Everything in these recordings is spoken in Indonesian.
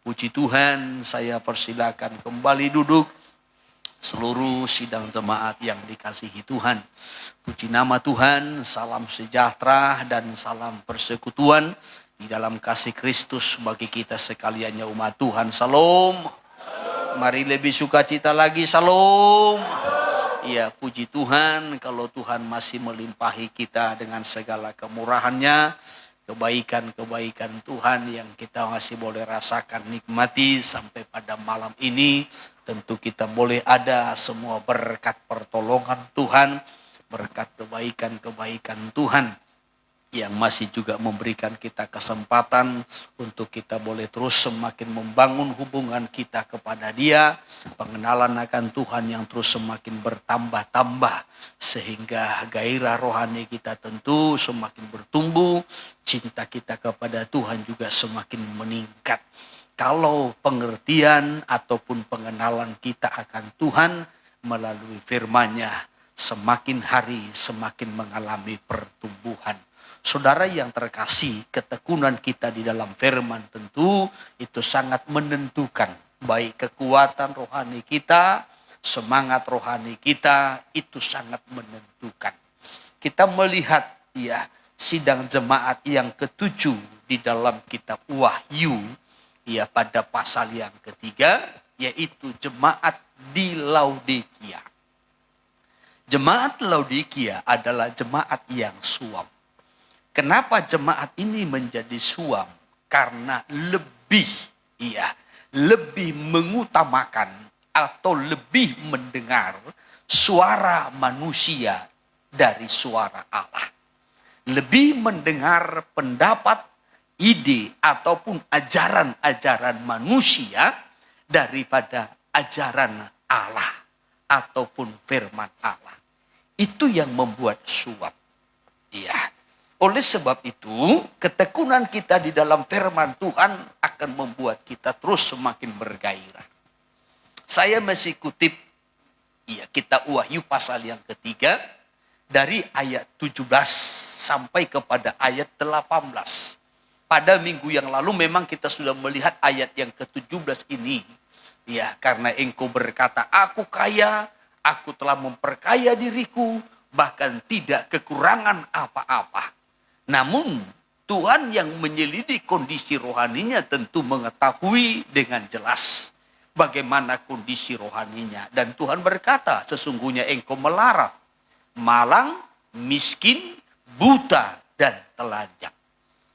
Puji Tuhan, saya persilakan kembali duduk seluruh sidang jemaat yang dikasihi Tuhan. Puji nama Tuhan, salam sejahtera dan salam persekutuan di dalam kasih Kristus bagi kita sekaliannya umat Tuhan. Salam. Mari lebih sukacita lagi, salam. Ya, puji Tuhan kalau Tuhan masih melimpahi kita dengan segala kemurahannya, kebaikan-kebaikan Tuhan yang kita masih boleh rasakan, nikmati sampai pada malam ini. Tentu kita boleh ada semua berkat pertolongan Tuhan, berkat kebaikan-kebaikan Tuhan yang masih juga memberikan kita kesempatan untuk kita boleh terus semakin membangun hubungan kita kepada Dia, pengenalan akan Tuhan yang terus semakin bertambah-tambah, sehingga gairah rohani kita tentu semakin bertumbuh, cinta kita kepada Tuhan juga semakin meningkat. Kalau pengertian ataupun pengenalan kita akan Tuhan melalui firman-Nya semakin hari semakin mengalami pertumbuhan. Saudara yang terkasih, ketekunan kita di dalam firman tentu itu sangat menentukan. Baik kekuatan rohani kita, semangat rohani kita, itu sangat menentukan. Kita melihat ya sidang jemaat yang ke-7 di dalam kitab Wahyu, ya pada pasal yang ketiga, yaitu jemaat di Laodikia. Jemaat Laodikia adalah jemaat yang suam. Kenapa jemaat ini menjadi suam? Karena lebih mengutamakan atau lebih mendengar suara manusia dari suara Allah. Lebih mendengar pendapat, ide ataupun ajaran-ajaran manusia daripada ajaran Allah ataupun firman Allah. Itu yang membuat suam. Iya. Oleh sebab itu, ketekunan kita di dalam firman Tuhan akan membuat kita terus semakin bergairah. Saya masih kutip kitab Wahyu pasal yang ketiga dari ayat 17 sampai kepada ayat 18. Pada minggu yang lalu memang kita sudah melihat ayat yang ke-17 ini. Ya, karena engkau berkata, aku kaya, aku telah memperkaya diriku, bahkan tidak kekurangan apa-apa. Namun Tuhan yang menyelidik kondisi rohaninya tentu mengetahui dengan jelas bagaimana kondisi rohaninya. Dan Tuhan berkata, sesungguhnya engkau melarat, malang, miskin, buta, dan telanjang.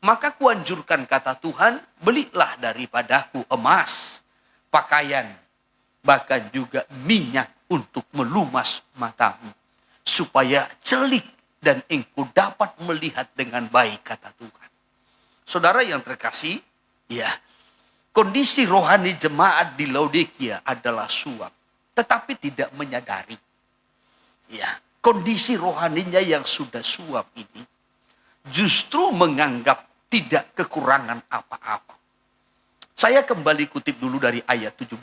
Maka kuanjurkan, kata Tuhan, belilah daripadaku emas, pakaian, bahkan juga minyak untuk melumas matamu, supaya celik dan engkau dapat melihat dengan baik, kata Tuhan. Saudara yang terkasih, kondisi rohani jemaat di Laodikia adalah suam, tetapi tidak menyadari. Kondisi rohaninya yang sudah suam ini justru menganggap tidak kekurangan apa-apa. Saya kembali kutip dulu dari ayat 17.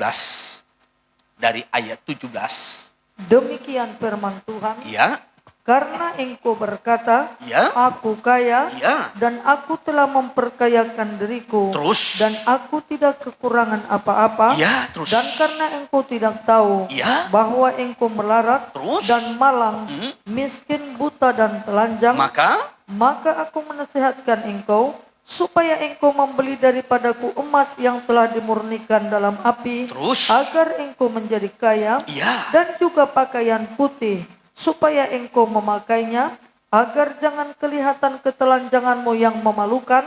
Dari ayat 17. Demikian firman Tuhan. Ya. Karena engkau berkata, aku kaya, dan aku telah memperkayakan diriku, dan aku tidak kekurangan apa-apa, dan karena engkau tidak tahu bahwa engkau melarat, dan malang, miskin, buta, dan telanjang, maka aku menasihatkan engkau, supaya engkau membeli daripadaku emas yang telah dimurnikan dalam api, agar engkau menjadi kaya, dan juga pakaian putih, supaya engkau memakainya, agar jangan kelihatan ketelanjanganmu yang memalukan,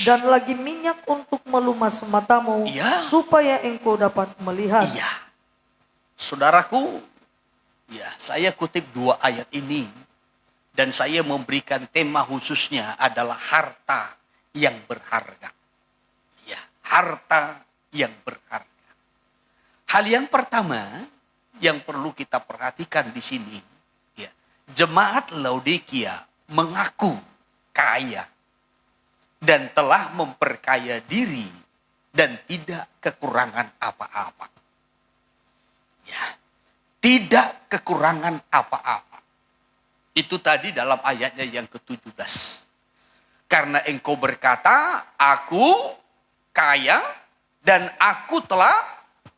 dan lagi minyak untuk melumas matamu, supaya engkau dapat melihat. Saudaraku, saya kutip dua ayat ini, dan saya memberikan tema khususnya adalah harta yang berharga. Harta yang berharga. Hal yang pertama yang perlu kita perhatikan di sini, jemaat Laodikia mengaku kaya dan telah memperkaya diri dan tidak kekurangan apa-apa. Tidak kekurangan apa-apa. Itu tadi dalam ayatnya yang ke-17. Karena engkau berkata, aku kaya dan aku telah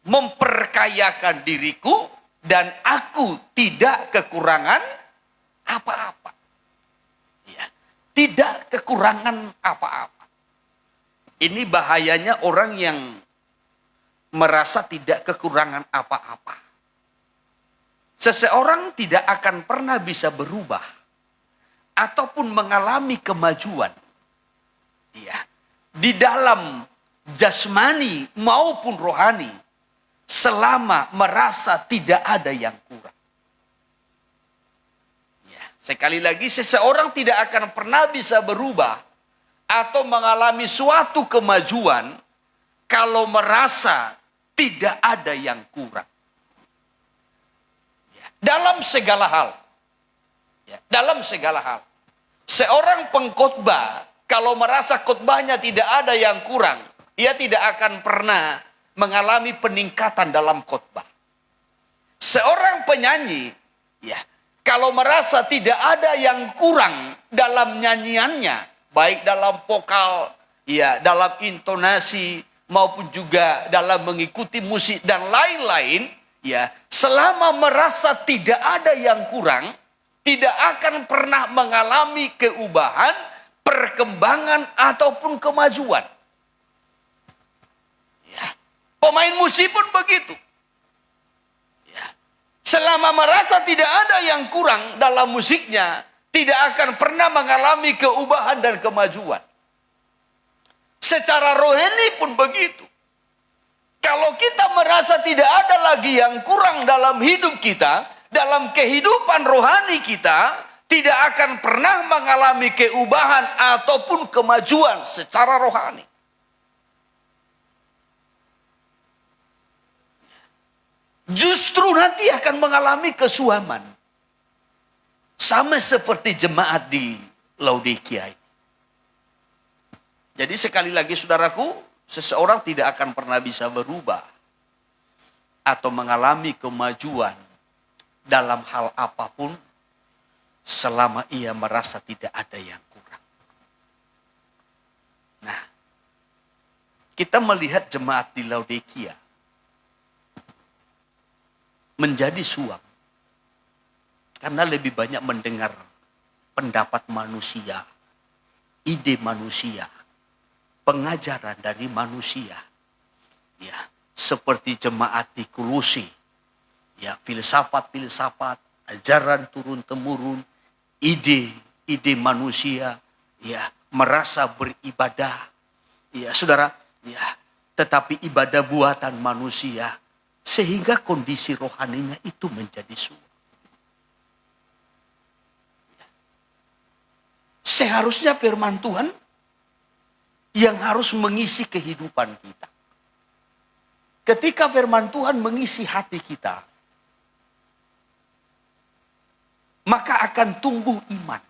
memperkayakan diriku dan aku tidak kekurangan apa-apa. Ya, tidak kekurangan apa-apa. Ini bahayanya orang yang merasa tidak kekurangan apa-apa. Seseorang tidak akan pernah bisa berubah ataupun mengalami kemajuan. Ya, di dalam jasmani maupun rohani selama merasa tidak ada yang kurang. Ya, sekali lagi seseorang tidak akan pernah bisa berubah atau mengalami suatu kemajuan kalau merasa tidak ada yang kurang. Ya, dalam segala hal. Ya, dalam segala hal. Seorang pengkhotbah kalau merasa khotbahnya tidak ada yang kurang, ia tidak akan pernah mengalami peningkatan dalam khotbah. Seorang penyanyi, ya, kalau merasa tidak ada yang kurang dalam nyanyiannya, baik dalam vokal, ya, dalam intonasi maupun juga dalam mengikuti musik dan lain-lain, ya, selama merasa tidak ada yang kurang, tidak akan pernah mengalami keubahan, perkembangan ataupun kemajuan. Ya. Pemain musik pun begitu. Ya. Selama merasa tidak ada yang kurang dalam musiknya, tidak akan pernah mengalami keubahan dan kemajuan. Secara rohani pun begitu. Kalau kita merasa tidak ada lagi yang kurang dalam hidup kita, dalam kehidupan rohani kita, tidak akan pernah mengalami keubahan ataupun kemajuan secara rohani. Justru nanti akan mengalami kesuaman. Sama seperti jemaat di Laodikia. Jadi sekali lagi saudaraku, seseorang tidak akan pernah bisa berubah atau mengalami kemajuan dalam hal apapun selama ia merasa tidak ada yang kurang. Nah, kita melihat jemaat di Laodikia menjadi suam karena lebih banyak mendengar pendapat manusia, ide manusia, pengajaran dari manusia. Ya, seperti jemaat di Kolose. Ya, filsafat-filsafat, ajaran turun-temurun, ide manusia, ya, merasa beribadah. Ya, saudara, ya, tetapi ibadah buatan manusia sehingga kondisi rohaninya itu menjadi suam. Ya. Seharusnya firman Tuhan yang harus mengisi kehidupan kita. Ketika firman Tuhan mengisi hati kita, maka akan tumbuh iman.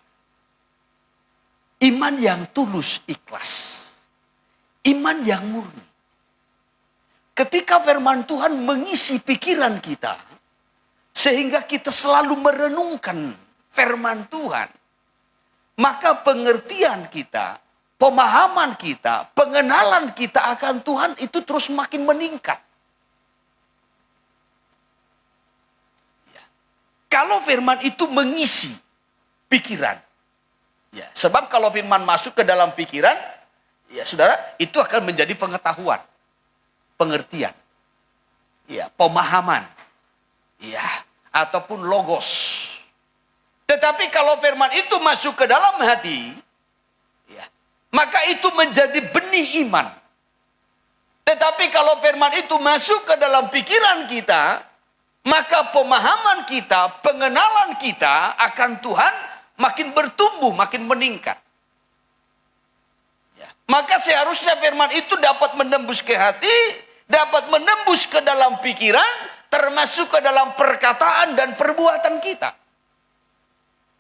Iman yang tulus ikhlas. Iman yang murni. Ketika firman Tuhan mengisi pikiran kita, sehingga kita selalu merenungkan firman Tuhan, maka pengertian kita, pemahaman kita, pengenalan kita akan Tuhan itu terus makin meningkat. Kalau firman itu mengisi pikiran. Ya, sebab kalau firman masuk ke dalam pikiran, ya saudara, itu akan menjadi pengetahuan, pengertian, ya, pemahaman, ya, ataupun logos. Tetapi kalau firman itu masuk ke dalam hati, ya, maka itu menjadi benih iman. Tetapi kalau firman itu masuk ke dalam pikiran kita, maka pemahaman kita, pengenalan kita akan Tuhan makin bertumbuh, makin meningkat. Ya. Maka seharusnya firman itu dapat menembus ke hati, dapat menembus ke dalam pikiran, termasuk ke dalam perkataan dan perbuatan kita.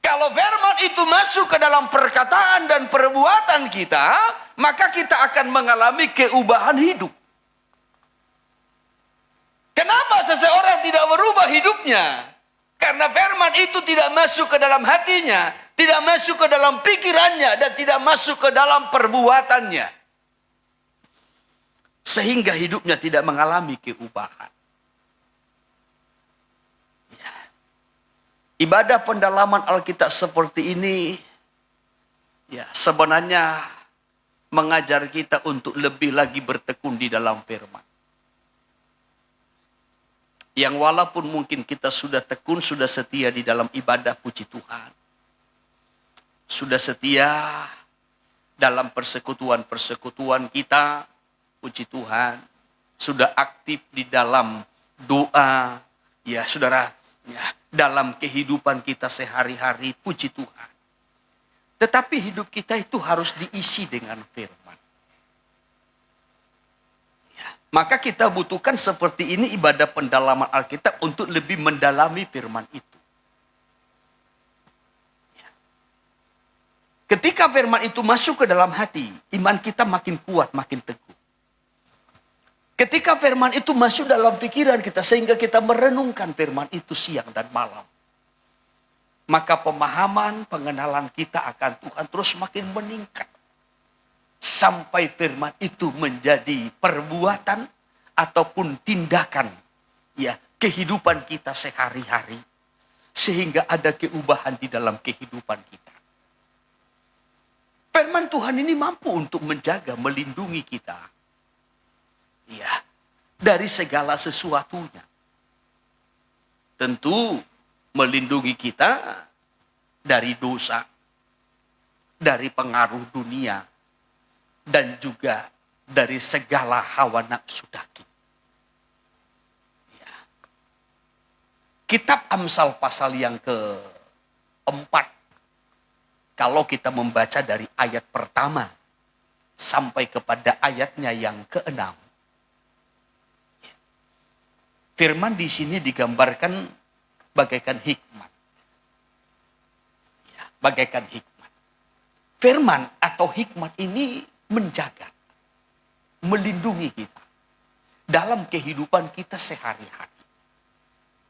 Kalau firman itu masuk ke dalam perkataan dan perbuatan kita, maka kita akan mengalami keubahan hidup. Kenapa seseorang tidak berubah hidupnya? Karena firman itu tidak masuk ke dalam hatinya, tidak masuk ke dalam pikirannya, dan tidak masuk ke dalam perbuatannya. Sehingga hidupnya tidak mengalami keubahan. Ya. Ibadah pendalaman Alkitab seperti ini ya sebenarnya mengajar kita untuk lebih lagi bertekun di dalam firman. Yang walaupun mungkin kita sudah tekun, sudah setia di dalam ibadah puji Tuhan. Sudah setia dalam persekutuan-persekutuan kita, puji Tuhan. Sudah aktif di dalam doa, ya saudara, ya, dalam kehidupan kita sehari-hari, puji Tuhan. Tetapi hidup kita itu harus diisi dengan firman. Maka kita butuhkan seperti ini ibadah pendalaman Alkitab untuk lebih mendalami firman itu. Ketika firman itu masuk ke dalam hati, iman kita makin kuat, makin teguh. Ketika firman itu masuk dalam pikiran kita, sehingga kita merenungkan firman itu siang dan malam. Maka pemahaman, pengenalan kita akan Tuhan terus makin meningkat. Sampai firman itu menjadi perbuatan ataupun tindakan ya kehidupan kita sehari-hari. Sehingga ada keubahan di dalam kehidupan kita. Firman Tuhan ini mampu untuk menjaga, melindungi kita. Ya, dari segala sesuatunya. Tentu melindungi kita dari dosa, dari pengaruh dunia, dan juga dari segala hawa nafsu daging. Ya. Kitab Amsal pasal yang ke-4, kalau kita membaca dari ayat pertama sampai kepada ayatnya yang ke-6, firman di sini digambarkan bagaikan hikmat. Ya, bagaikan hikmat. Firman atau hikmat ini menjaga, melindungi kita dalam kehidupan kita sehari-hari.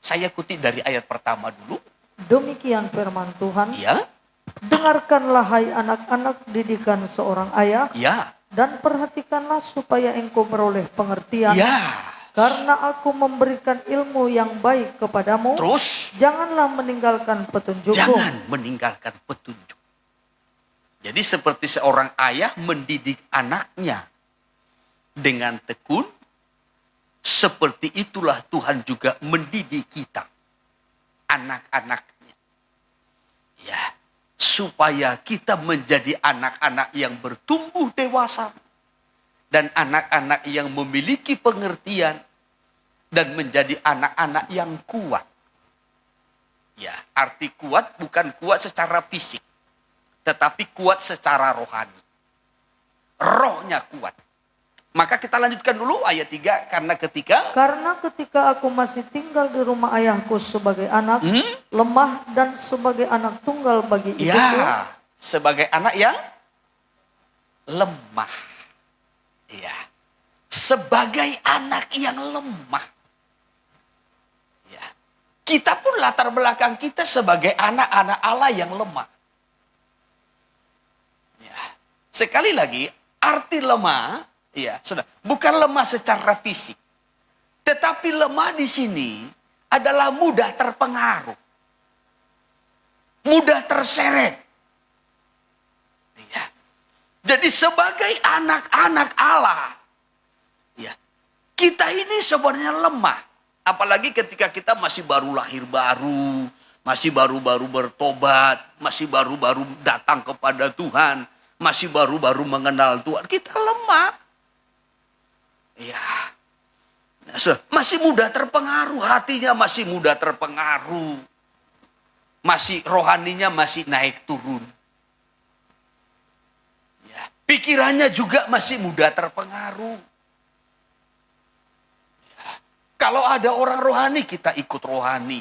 Saya kutip dari ayat pertama dulu. Demikian firman Tuhan. Ya. Dengarkanlah hai anak-anak didikan seorang ayah. Ya. Dan perhatikanlah supaya engkau beroleh pengertian. Ya. Karena aku memberikan ilmu yang baik kepadamu. Terus. Janganlah meninggalkan petunjukku. Jangan meninggalkan petunjuk. Jadi seperti seorang ayah mendidik anaknya dengan tekun, seperti itulah Tuhan juga mendidik kita, anak-anaknya. Ya, supaya kita menjadi anak-anak yang bertumbuh dewasa dan anak-anak yang memiliki pengertian dan menjadi anak-anak yang kuat. Ya, arti kuat bukan kuat secara fisik, tetapi kuat secara rohani. Rohnya kuat. Maka kita lanjutkan dulu ayat 3. Karena ketika aku masih tinggal di rumah ayahku sebagai anak, lemah dan sebagai anak tunggal bagi ibuku. Ya, sebagai anak yang lemah. Ya, sebagai anak yang lemah. Ya, kita pun latar belakang kita sebagai anak-anak Allah yang lemah. Sekali lagi, arti lemah, ya, sudah, bukan lemah secara fisik. Tetapi lemah di sini adalah mudah terpengaruh. Mudah terseret. Ya. Jadi sebagai anak-anak Allah, ya, kita ini sebenarnya lemah. Apalagi ketika kita masih baru lahir baru, masih baru-baru bertobat, masih baru-baru datang kepada Tuhan. Masih baru-baru mengenal Tuhan, kita lemah. Ya, masih mudah terpengaruh, hatinya masih mudah terpengaruh. Masih rohaninya masih naik turun. Ya, pikirannya juga masih mudah terpengaruh. Ya, kalau ada orang rohani, kita ikut rohani.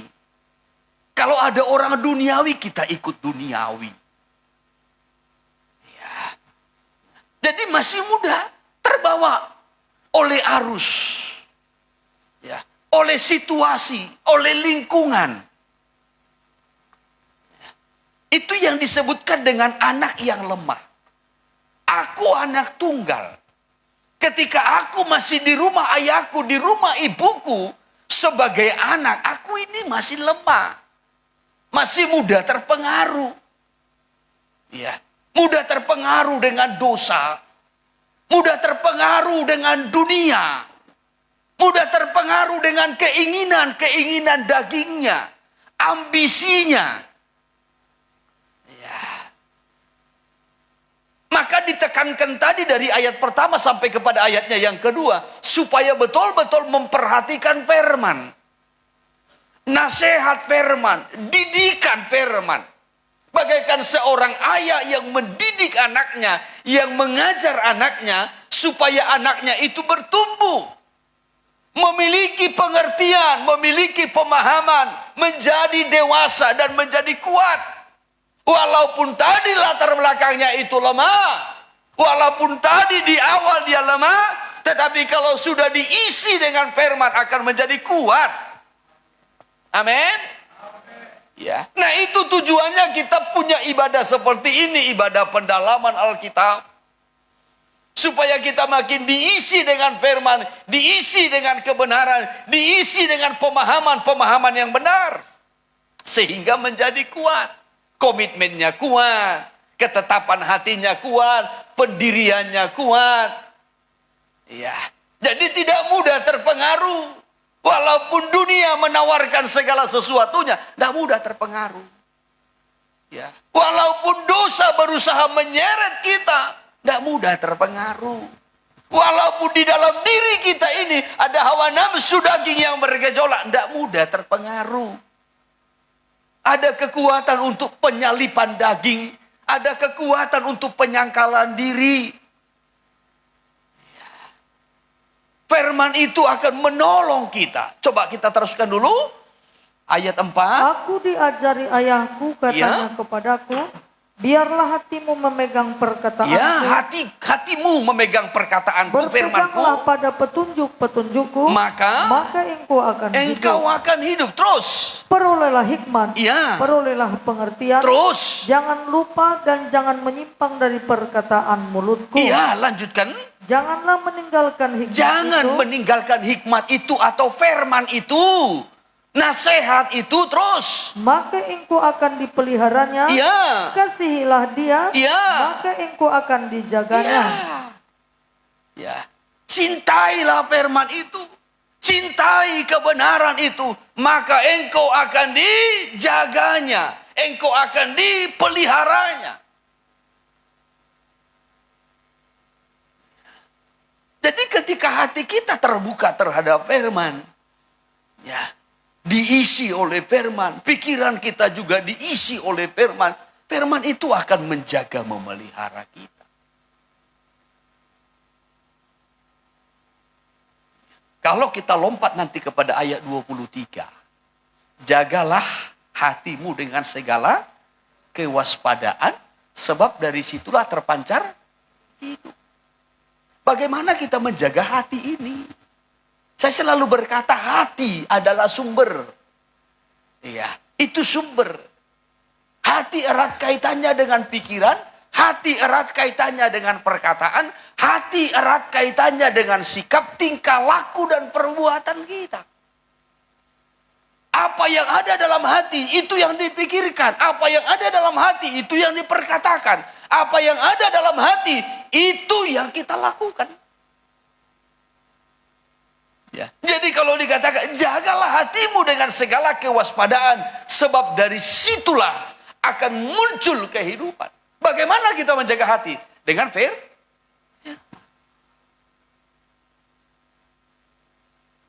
Kalau ada orang duniawi, kita ikut duniawi. Jadi masih mudah terbawa oleh arus, ya, oleh situasi, oleh lingkungan. Itu yang disebutkan dengan anak yang lemah. Aku anak tunggal. Ketika aku masih di rumah ayahku, di rumah ibuku, sebagai anak, aku ini masih lemah. Masih mudah terpengaruh. Ya, mudah terpengaruh dengan dosa. Mudah terpengaruh dengan dunia. Mudah terpengaruh dengan keinginan dagingnya. Ambisinya. Ya. Maka ditekankan tadi dari ayat pertama sampai kepada ayatnya yang kedua. Supaya betul-betul memperhatikan firman. Nasihat firman. Didikan firman. Bagaikan seorang ayah yang mendidik anaknya. Yang mengajar anaknya. Supaya anaknya itu bertumbuh. Memiliki pengertian. Memiliki pemahaman. Menjadi dewasa dan menjadi kuat. Walaupun tadi latar belakangnya itu lemah. Walaupun tadi di awal dia lemah. Tetapi kalau sudah diisi dengan firman akan menjadi kuat. Amin. Ya. Nah itu tujuannya kita punya ibadah seperti ini. Ibadah pendalaman Alkitab. Supaya kita makin diisi dengan firman. Diisi dengan kebenaran. Diisi dengan pemahaman-pemahaman yang benar. Sehingga menjadi kuat. Komitmennya kuat. Ketetapan hatinya kuat. Pendiriannya kuat. Ya. Jadi tidak mudah terpengaruh. Walaupun dunia menawarkan segala sesuatunya, tidak mudah terpengaruh. Ya. Walaupun dosa berusaha menyeret kita, tidak mudah terpengaruh. Walaupun di dalam diri kita ini ada hawa nafsu daging yang bergejolak, tidak mudah terpengaruh. Ada kekuatan untuk penyalipan daging, ada kekuatan untuk penyangkalan diri. Firman itu akan menolong kita. Coba kita teruskan dulu. Ayat 4. Aku diajari ayahku, katanya kepadaku, biarlah hatimu memegang perkataanku. Ya, hatimu memegang perkataanku, firmanku. Berpeganglah pada petunjuk-petunjukku. Maka engkau akan hidup. Terus. Perolehlah hikmat. Ya. Perolehlah pengertian. Terus. Jangan lupa dan jangan menyimpang dari perkataan mulutku. Iya, lanjutkan. Janganlah meninggalkan hikmat Jangan meninggalkan hikmat itu atau firman itu. Nasihat itu terus. Maka engkau akan dipeliharanya. Ya. Kasihilah dia. Ya. Maka engkau akan dijaganya. Ya. Cintailah firman itu. Cintai kebenaran itu. Maka engkau akan dijaganya. Engkau akan dipeliharanya. Jadi ketika hati kita terbuka terhadap firman, ya, diisi oleh firman, pikiran kita juga diisi oleh firman, firman itu akan menjaga memelihara kita. Kalau kita lompat nanti kepada ayat 23, jagalah hatimu dengan segala kewaspadaan, sebab dari situlah terpancar hidup. Bagaimana kita menjaga hati ini? Saya selalu berkata hati adalah sumber. Iya, itu sumber. Hati erat kaitannya dengan pikiran, hati erat kaitannya dengan perkataan, hati erat kaitannya dengan sikap, tingkah laku dan perbuatan kita. Apa yang ada dalam hati itu yang dipikirkan, apa yang ada dalam hati itu yang diperkatakan. Apa yang ada dalam hati, itu yang kita lakukan. Ya. Jadi kalau dikatakan, jagalah hatimu dengan segala kewaspadaan. Sebab dari situlah akan muncul kehidupan. Bagaimana kita menjaga hati? Dengan ya.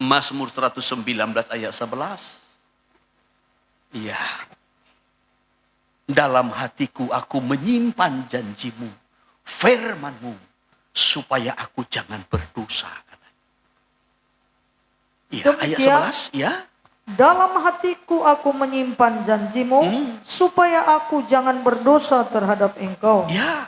Mazmur 119 ayat 11. Iya. Dalam hatiku aku menyimpan janjimu, firmanmu, supaya aku jangan berdosa. Iya, ayat 11, ya. Dalam hatiku aku menyimpan janjimu, supaya aku jangan berdosa terhadap engkau. Ya.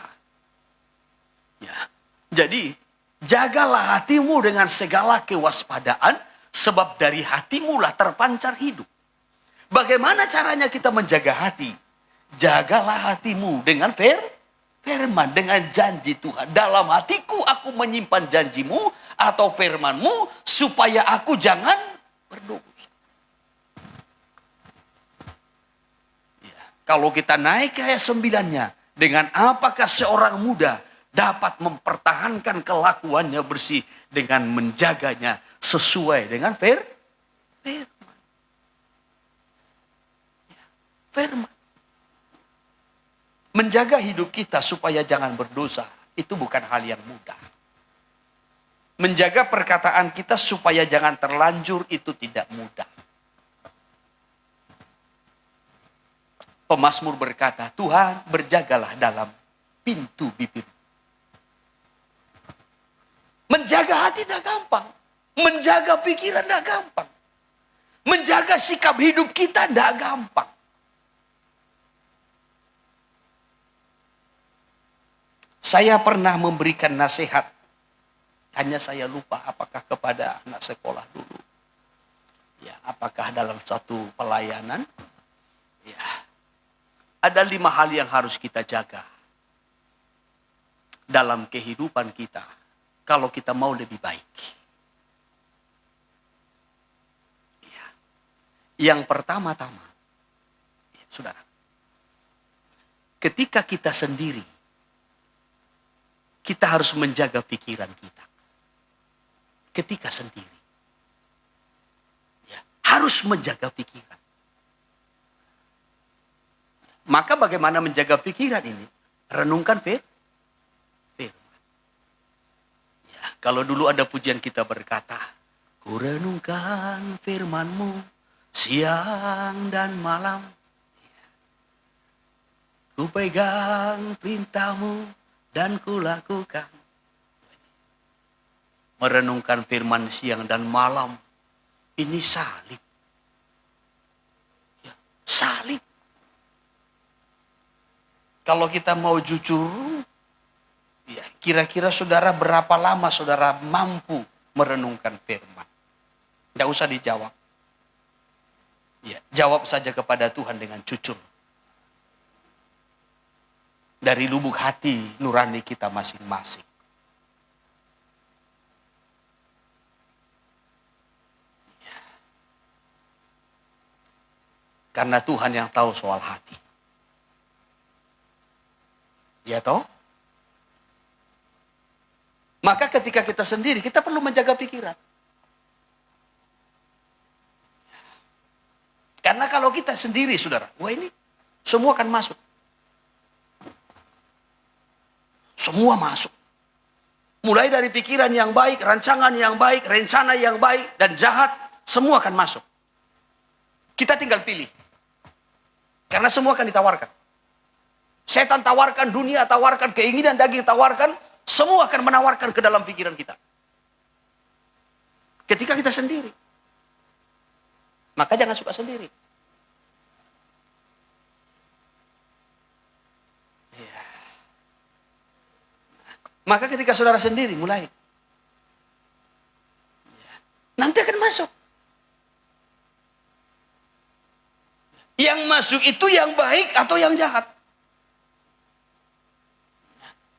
Ya. Jadi, jagalah hatimu dengan segala kewaspadaan, sebab dari hatimu lah terpancar hidup. Bagaimana caranya kita menjaga hati? Jagalah hatimu dengan Firman dengan janji Tuhan. Dalam hatiku aku menyimpan janjimu atau firmanmu supaya aku jangan berdosa. Ya. Kalau kita naik ke ayat 9-nya. Dengan apakah seorang muda dapat mempertahankan kelakuannya bersih dengan menjaganya sesuai dengan firman. Firman. Menjaga hidup kita supaya jangan berdosa, itu bukan hal yang mudah. Menjaga perkataan kita supaya jangan terlanjur, itu tidak mudah. Pemazmur berkata, Tuhan berjagalah dalam pintu bibir. Menjaga hati tidak gampang. Menjaga pikiran tidak gampang. Menjaga sikap hidup kita tidak gampang. Saya pernah memberikan nasihat. Hanya saya lupa apakah kepada anak sekolah dulu. Ya, apakah dalam satu pelayanan. Ya, ada 5 hal yang harus kita jaga. Dalam kehidupan kita. Kalau kita mau lebih baik. Ya. Yang pertama-tama. Ya, saudara. Ketika kita sendiri. Kita harus menjaga pikiran kita. Ketika sendiri. Ya, harus menjaga pikiran. Maka bagaimana menjaga pikiran ini? Renungkan firman. Ya, kalau dulu ada pujian kita berkata, ku renungkan firman-Mu siang dan malam. Ya. Ku pegang perintah-Mu dan kulakukan. Merenungkan firman siang dan malam. Ini salib. Ya, salib. Kalau kita mau jujur, ya, kira-kira saudara berapa lama saudara mampu merenungkan firman? Tidak usah dijawab. Ya, jawab saja kepada Tuhan dengan jujur. Dari lubuk hati nurani kita masing-masing. Karena Tuhan yang tahu soal hati. Ya toh? Maka ketika kita sendiri, kita perlu menjaga pikiran. Karena kalau kita sendiri, saudara, wah ini semua akan masuk. Semua masuk. Mulai dari pikiran yang baik, rancangan yang baik, rencana yang baik, dan jahat, semua akan masuk. Kita tinggal pilih. Karena semua akan ditawarkan. Setan tawarkan, dunia tawarkan, keinginan daging tawarkan, semua akan menawarkan ke dalam pikiran kita. Ketika kita sendiri. Maka jangan suka sendiri. Maka ketika saudara sendiri mulai. Nanti akan masuk. Yang masuk itu yang baik atau yang jahat.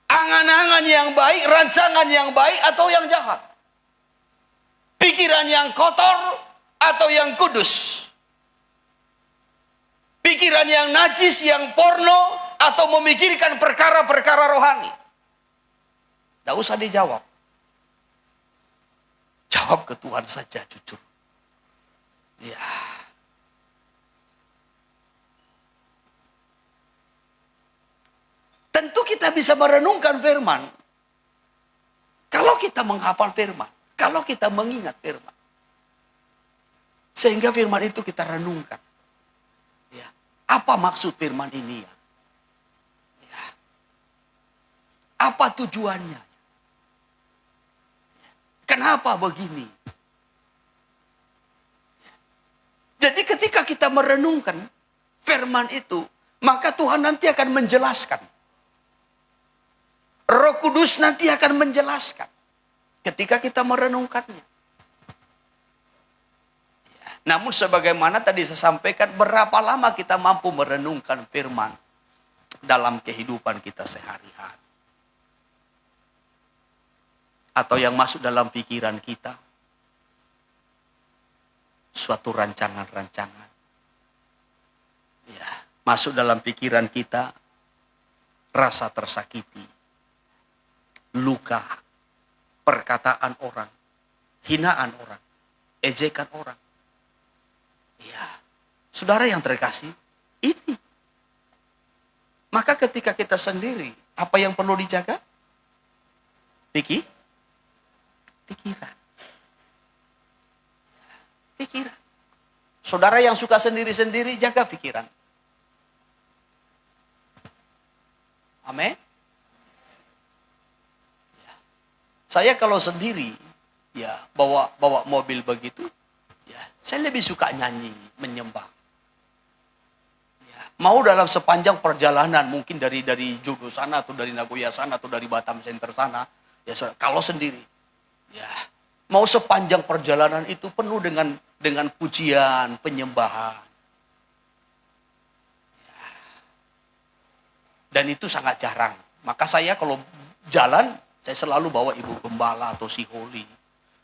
Angan-angan yang baik, rancangan yang baik atau yang jahat. Pikiran yang kotor atau yang kudus. Pikiran yang najis, yang porno atau memikirkan perkara-perkara rohani. Tidak usah dijawab. Jawab ke Tuhan saja jujur. Ya. Tentu kita bisa merenungkan firman. Kalau kita menghafal firman. Kalau kita mengingat firman. Sehingga firman itu kita renungkan. Ya. Apa maksud firman ini ya? Ya. Apa tujuannya? Kenapa begini? Jadi ketika kita merenungkan firman itu, maka Tuhan nanti akan menjelaskan. Roh Kudus nanti akan menjelaskan ketika kita merenungkannya. Namun sebagaimana tadi saya sampaikan, berapa lama kita mampu merenungkan firman? masuk dalam kehidupan kita sehari-hari. Atau yang masuk dalam pikiran kita, suatu rancangan-rancangan. Ya, masuk dalam pikiran kita, rasa tersakiti, luka, perkataan orang, hinaan orang, ejekan orang. Ya, saudara yang terkasih, ini. Maka ketika kita sendiri, apa yang perlu dijaga? Pikiran. Pikiran. Saudara yang suka sendiri-sendiri, jaga pikiran. Amin. Ya. Saya kalau sendiri, ya bawa mobil begitu, ya saya lebih suka nyanyi, menyembah. Ya. Mau dalam sepanjang perjalanan, mungkin dari Jodo sana, atau dari Nagoya sana, atau dari Batam Center sana, ya kalau sendiri, ya mau sepanjang perjalanan itu penuh dengan pujian, penyembahan. Dan itu sangat jarang. Maka saya kalau jalan, saya selalu bawa ibu gembala atau si Holy.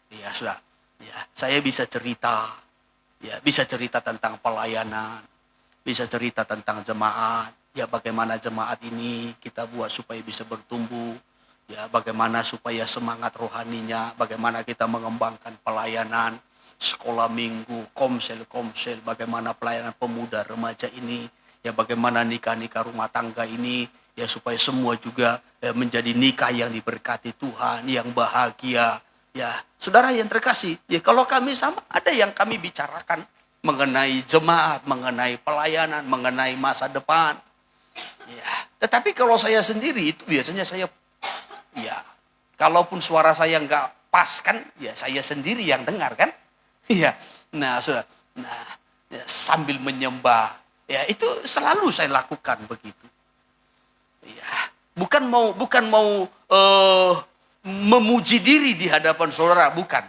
Ya sudah. Ya, saya bisa cerita. Ya, bisa cerita tentang pelayanan. Bisa cerita tentang jemaat. Ya, bagaimana jemaat ini kita buat supaya bisa bertumbuh. Ya, bagaimana supaya semangat rohaninya. Bagaimana kita mengembangkan pelayanan. Sekolah minggu, komsel, bagaimana pelayanan pemuda remaja ini. Ya bagaimana nikah-nikah rumah tangga ini, ya supaya semua juga menjadi nikah yang diberkati Tuhan, yang bahagia. Ya, saudara yang terkasih, ya kalau kami sama, ada yang kami bicarakan mengenai jemaat, mengenai pelayanan, mengenai masa depan. Ya, tetapi kalau saya sendiri itu biasanya saya, ya, kalaupun suara saya nggak pas kan, ya saya sendiri yang dengar kan. Ya, nah saudara, ya, sambil menyembah. Ya itu selalu saya lakukan begitu. Ya, bukan mau memuji diri di hadapan saudara, bukan.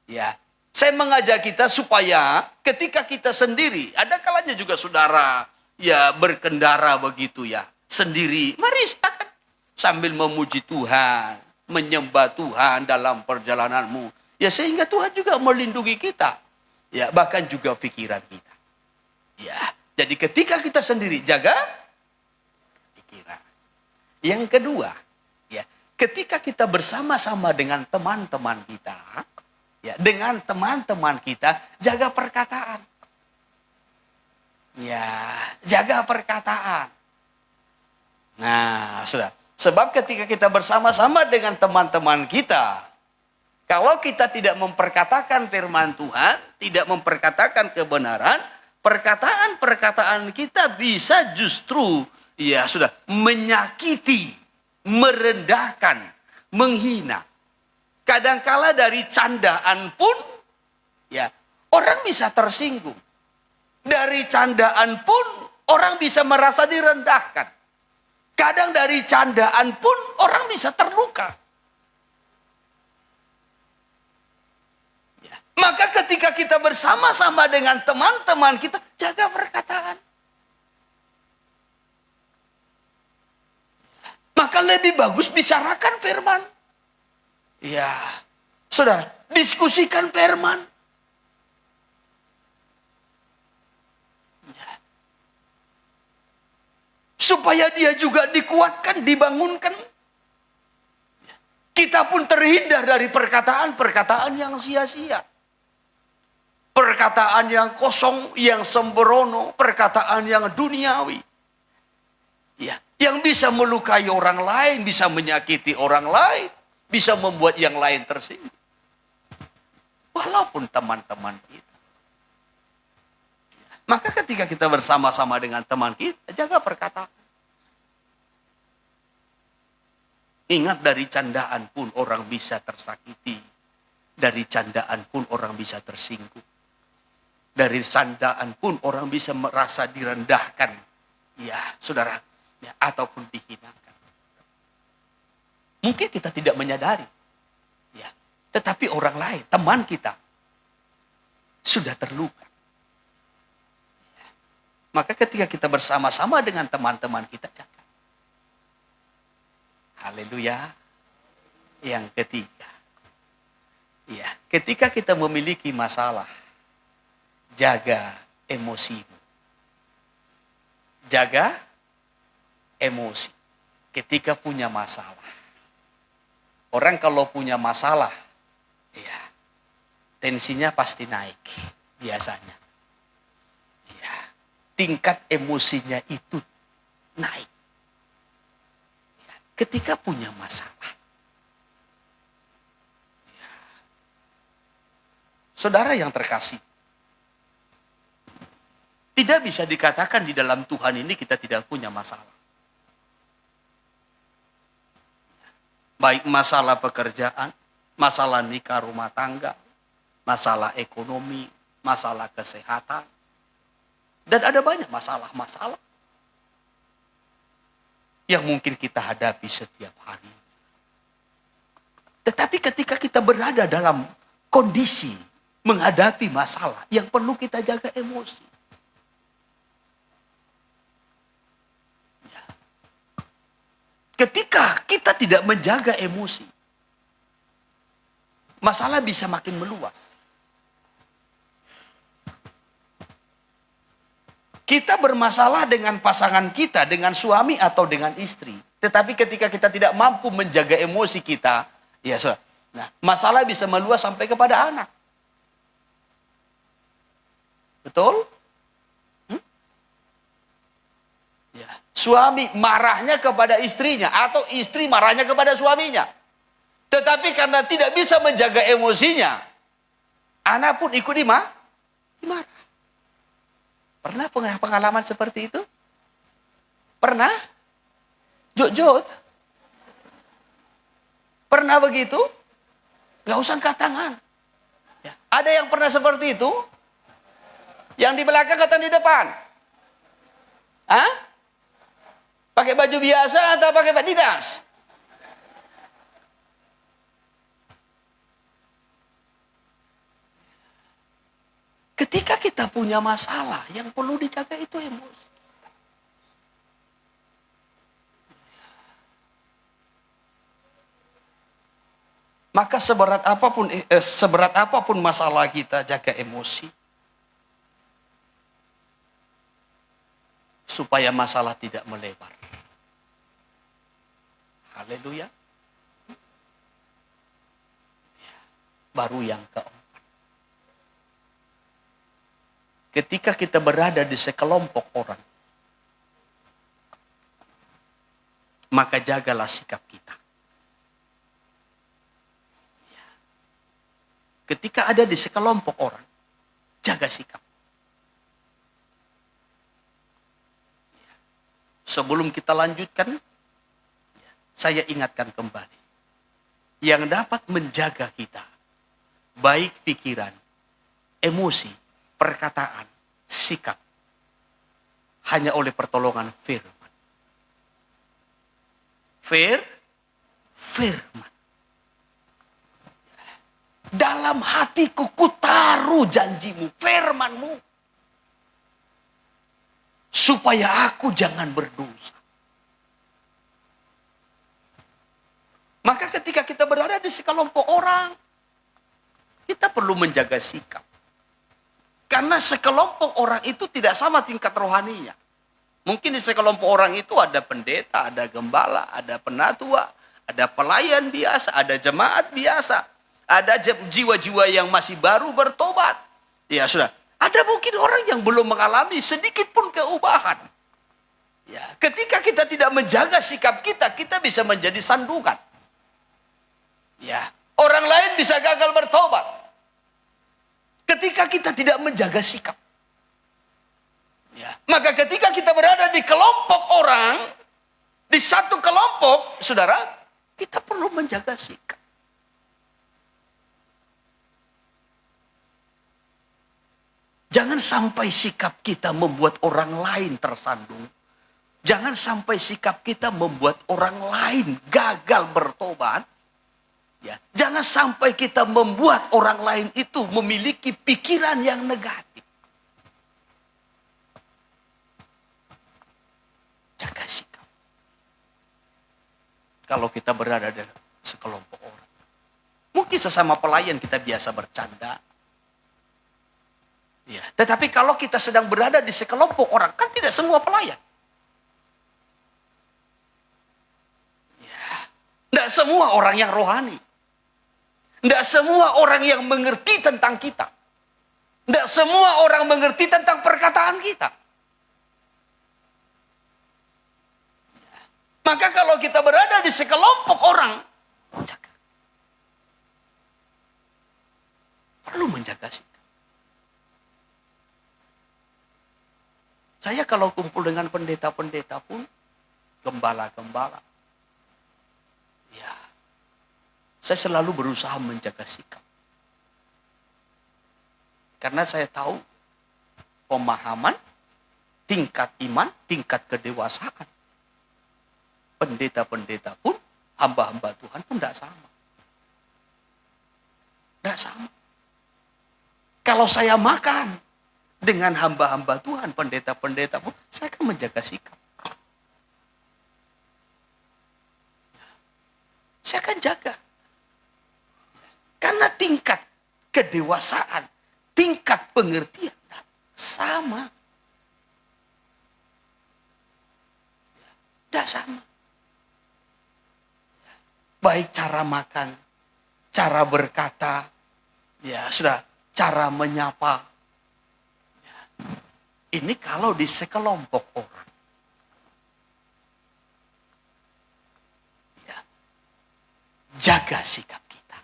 Ya, saya mengajak kita supaya ketika kita sendiri, ada kalanya juga saudara ya berkendara begitu ya, sendiri. Mari silakan sambil memuji Tuhan, menyembah Tuhan dalam perjalananmu. Ya sehingga Tuhan juga melindungi kita. Ya, bahkan juga pikiran kita. Ya, jadi ketika kita sendiri jaga pikiran. Yang kedua, ya, ketika kita bersama-sama dengan teman-teman kita, ya, dengan teman-teman kita jaga perkataan. Ya, jaga perkataan. Nah, sudah. Sebab ketika kita bersama-sama dengan teman-teman kita, kalau kita tidak memperkatakan firman Tuhan, tidak memperkatakan kebenaran, perkataan-perkataan kita bisa justru ya sudah menyakiti, merendahkan, menghina. Kadangkala dari candaan pun ya orang bisa tersinggung. Dari candaan pun orang bisa merasa direndahkan. Kadang dari candaan pun orang bisa terluka. Maka ketika kita bersama-sama dengan teman-teman kita, jaga perkataan. Maka lebih bagus bicarakan firman. Ya, saudara, diskusikan firman. Ya. Supaya dia juga dikuatkan, dibangunkan. Ya. Kita pun terhindar dari perkataan-perkataan yang sia-sia. Perkataan yang kosong, yang sembrono, perkataan yang duniawi. Ya, yang bisa melukai orang lain, bisa menyakiti orang lain, bisa membuat yang lain tersinggung. Walaupun teman-teman kita. Ya, maka ketika kita bersama-sama dengan teman kita, jaga perkataan. Ingat dari candaan pun orang bisa tersakiti. Dari candaan pun orang bisa tersinggung. Dari candaan pun orang bisa merasa direndahkan. Ya, saudara. Ya, ataupun dihinakan. Mungkin kita tidak menyadari. Ya, tetapi orang lain, teman kita, sudah terluka. Ya. Maka ketika kita bersama-sama dengan teman-teman kita, jaga. Haleluya. Yang ketiga, ya, ketika kita memiliki masalah, jaga emosimu. Jaga emosi. Ketika punya masalah. Orang kalau punya masalah, ya, tensinya pasti naik biasanya. Ya, tingkat emosinya itu naik. Ya, ketika punya masalah. Ya. Saudara yang terkasih, tidak bisa dikatakan di dalam Tuhan ini kita tidak punya masalah. Baik masalah pekerjaan, masalah nikah rumah tangga, masalah ekonomi, masalah kesehatan. Dan ada banyak masalah-masalah yang mungkin kita hadapi setiap hari. Tetapi ketika kita berada dalam kondisi menghadapi masalah, yang perlu kita jaga emosi. Ketika kita tidak menjaga emosi, masalah bisa makin meluas. Kita bermasalah dengan pasangan kita, dengan suami atau dengan istri. Tetapi ketika kita tidak mampu menjaga emosi kita, ya saudara, nah, masalah bisa meluas sampai kepada anak. Betul? Ya. Suami marahnya kepada istrinya atau istri marahnya kepada suaminya. Tetapi karena tidak bisa menjaga emosinya, anak pun ikut dimarah. Pernah pengalaman seperti itu? Pernah? Jod. Pernah begitu? Gak usah angkat tangan. Ya. Ada yang pernah seperti itu? Yang di belakang atau di depan? Hah? Pakai baju biasa atau pakai dinas? Ketika kita punya masalah, yang perlu dijaga itu emosi. Maka seberat apapun masalah kita, jaga emosi. Supaya masalah tidak melebar. Haleluya. Baru yang keempat. Ketika kita berada di sekelompok orang, maka jagalah sikap kita. Ketika ada di sekelompok orang, jaga sikap. Sebelum kita lanjutkan, saya ingatkan kembali. Yang dapat menjaga kita, baik pikiran, emosi, perkataan, sikap, hanya oleh pertolongan firman. Firman. Dalam hatiku kutaruh janjimu, firmanmu. Supaya aku jangan berdosa. Maka ketika kita berada di sekelompok orang, kita perlu menjaga sikap. Karena sekelompok orang itu tidak sama tingkat rohaninya. Mungkin di sekelompok orang itu ada pendeta, ada gembala, ada penatua, ada pelayan biasa, ada jemaat biasa. Ada jiwa-jiwa yang masih baru bertobat. Ya sudah. Ada mungkin orang yang belum mengalami sedikit pun keubahan. Ya, ketika kita tidak menjaga sikap kita, kita bisa menjadi sandungan. Ya, orang lain bisa gagal bertobat. Ketika kita tidak menjaga sikap. Ya, maka ketika kita berada di kelompok orang, di satu kelompok, saudara, kita perlu menjaga sikap. Jangan sampai sikap kita membuat orang lain tersandung. Jangan sampai sikap kita membuat orang lain gagal bertobat. Ya. Jangan sampai kita membuat orang lain itu memiliki pikiran yang negatif. kalau kita berada di sekelompok orang. Mungkin sesama pelayan kita biasa bercanda. Ya, tetapi kalau kita sedang berada di sekelompok orang, kan tidak semua pelayan. Ya, tidak semua orang yang rohani. Tidak semua orang yang mengerti tentang kita. Tidak semua orang mengerti tentang perkataan kita. Ya. Maka kalau kita berada di sekelompok orang, perlu menjaga sikap. Saya kalau kumpul dengan pendeta-pendeta pun, gembala-gembala, ya, saya selalu berusaha menjaga sikap. Karena saya tahu pemahaman, tingkat iman, tingkat kedewasaan. Pendeta-pendeta pun, hamba-hamba Tuhan pun tidak sama. Tidak sama. Kalau saya makan dengan hamba-hamba Tuhan, pendeta-pendeta pun, saya akan menjaga sikap. Saya akan jaga. Karena tingkat kedewasaan, tingkat pengertian sama. Tidak sama. Baik cara makan, cara berkata, ya sudah, cara menyapa. Ini kalau di sekelompok orang. Ya. Jaga sikap kita.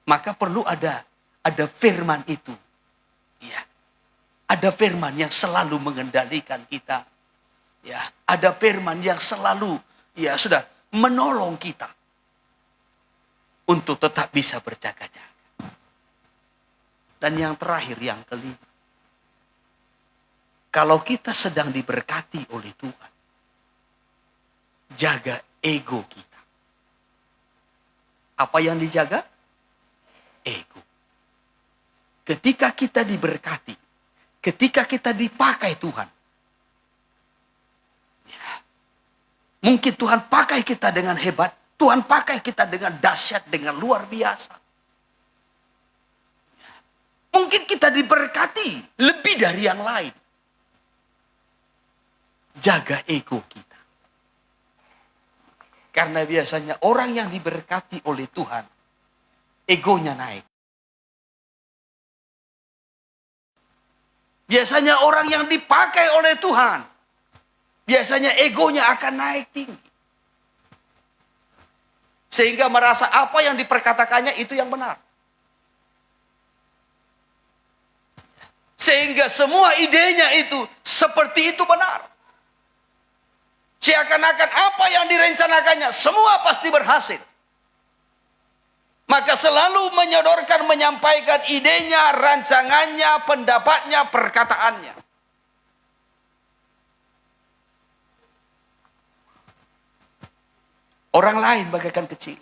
Maka perlu ada firman itu. Ya. Ada firman yang selalu mengendalikan kita. Ya, ada firman yang selalu sudah menolong kita untuk tetap bisa berjaga-jaga. Dan yang terakhir, yang kelima. Kalau kita sedang diberkati oleh Tuhan, jaga ego kita. Apa yang dijaga? Ego. Ketika kita diberkati, ketika kita dipakai Tuhan, ya, mungkin Tuhan pakai kita dengan hebat, Tuhan pakai kita dengan dahsyat, dengan luar biasa. Ya, mungkin kita diberkati lebih dari yang lain. Jaga ego kita. Karena biasanya orang yang diberkati oleh Tuhan, egonya naik. Biasanya orang yang dipakai oleh Tuhan, biasanya egonya akan naik tinggi. Sehingga merasa apa yang diperkatakannya itu yang benar. Sehingga semua idenya itu seperti itu benar. Seakan-akan apa yang direncanakannya semua pasti berhasil. Maka selalu menyodorkan, menyampaikan idenya, rancangannya, pendapatnya, perkataannya. Orang lain bagaikan kecil.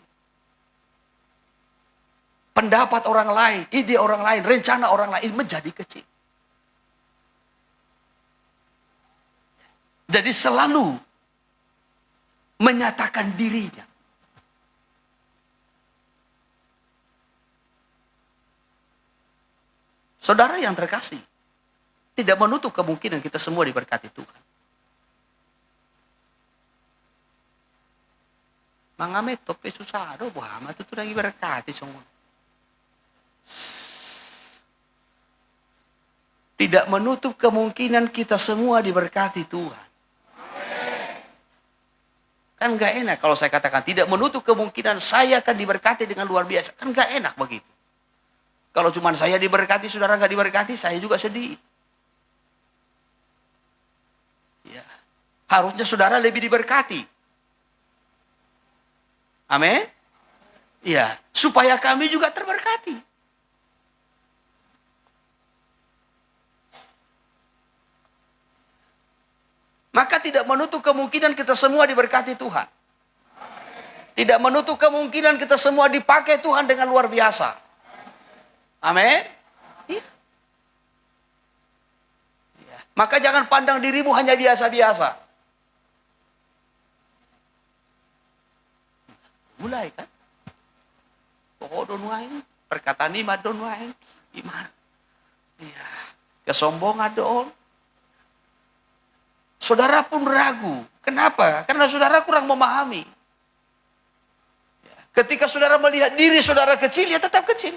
Pendapat orang lain, ide orang lain, rencana orang lain menjadi kecil. Jadi selalu menyatakan dirinya. Saudara yang terkasih, tidak menutup kemungkinan kita semua diberkati Tuhan. Mangamet tope susah, buah itu lagi berkati semua. Tidak menutup kemungkinan kita semua diberkati Tuhan. Kan gak enak kalau saya katakan tidak menutup kemungkinan saya akan diberkati dengan luar biasa. Kan gak enak begitu. Kalau cuma saya diberkati, saudara gak diberkati, saya juga sedih. Ya. Harusnya saudara lebih diberkati. Amin. Ya, supaya kami juga terberkati. Maka tidak menutup kemungkinan kita semua diberkati Tuhan. Tidak menutup kemungkinan kita semua dipakai Tuhan dengan luar biasa. Amin. Ya. Ya. Maka jangan pandang dirimu hanya biasa-biasa. bulai kan. Oh don wae, perkataan ima don wae. Iman. Iya. Kesombongan don. Saudara pun ragu. Kenapa? Karena saudara kurang memahami. Ketika saudara melihat diri saudara kecil, ya tetap kecil.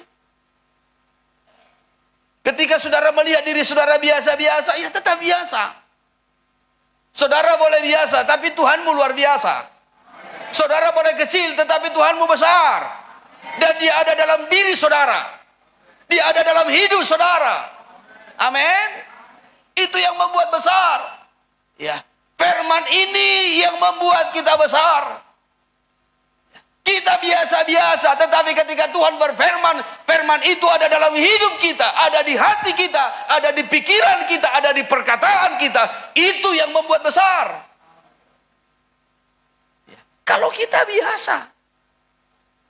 Ketika saudara melihat diri saudara biasa-biasa, ya tetap biasa. Saudara boleh biasa, tapi Tuhanmu luar biasa. Saudara boleh kecil, tetapi Tuhanmu besar. Dan dia ada dalam diri saudara. Dia ada dalam hidup saudara. Amin. Itu yang membuat besar. Ya, firman ini yang membuat kita besar. Kita biasa-biasa, tetapi ketika Tuhan berfirman, firman itu ada dalam hidup kita, ada di hati kita, ada di pikiran kita, ada di perkataan kita. Itu yang membuat besar. Ya. Kalau kita biasa,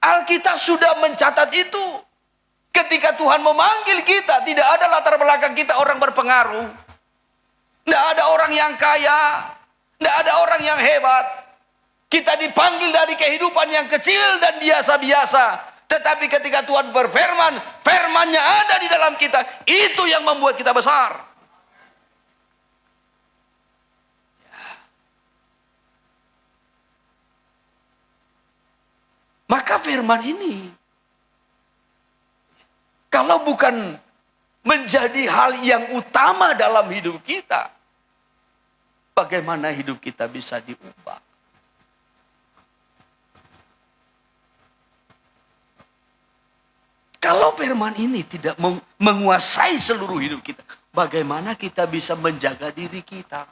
Alkitab sudah mencatat itu. Ketika Tuhan memanggil kita, tidak ada latar belakang kita orang berpengaruh. Tidak ada orang yang kaya, tidak ada orang yang hebat. Kita dipanggil dari kehidupan yang kecil dan biasa-biasa. Tetapi ketika Tuhan berfirman, firman-Nya ada di dalam kita. Itu yang membuat kita besar. Maka firman ini, kalau bukan menjadi hal yang utama dalam hidup kita, bagaimana hidup kita bisa diubah? Kalau firman ini tidak menguasai seluruh hidup kita, bagaimana kita bisa menjaga diri kita?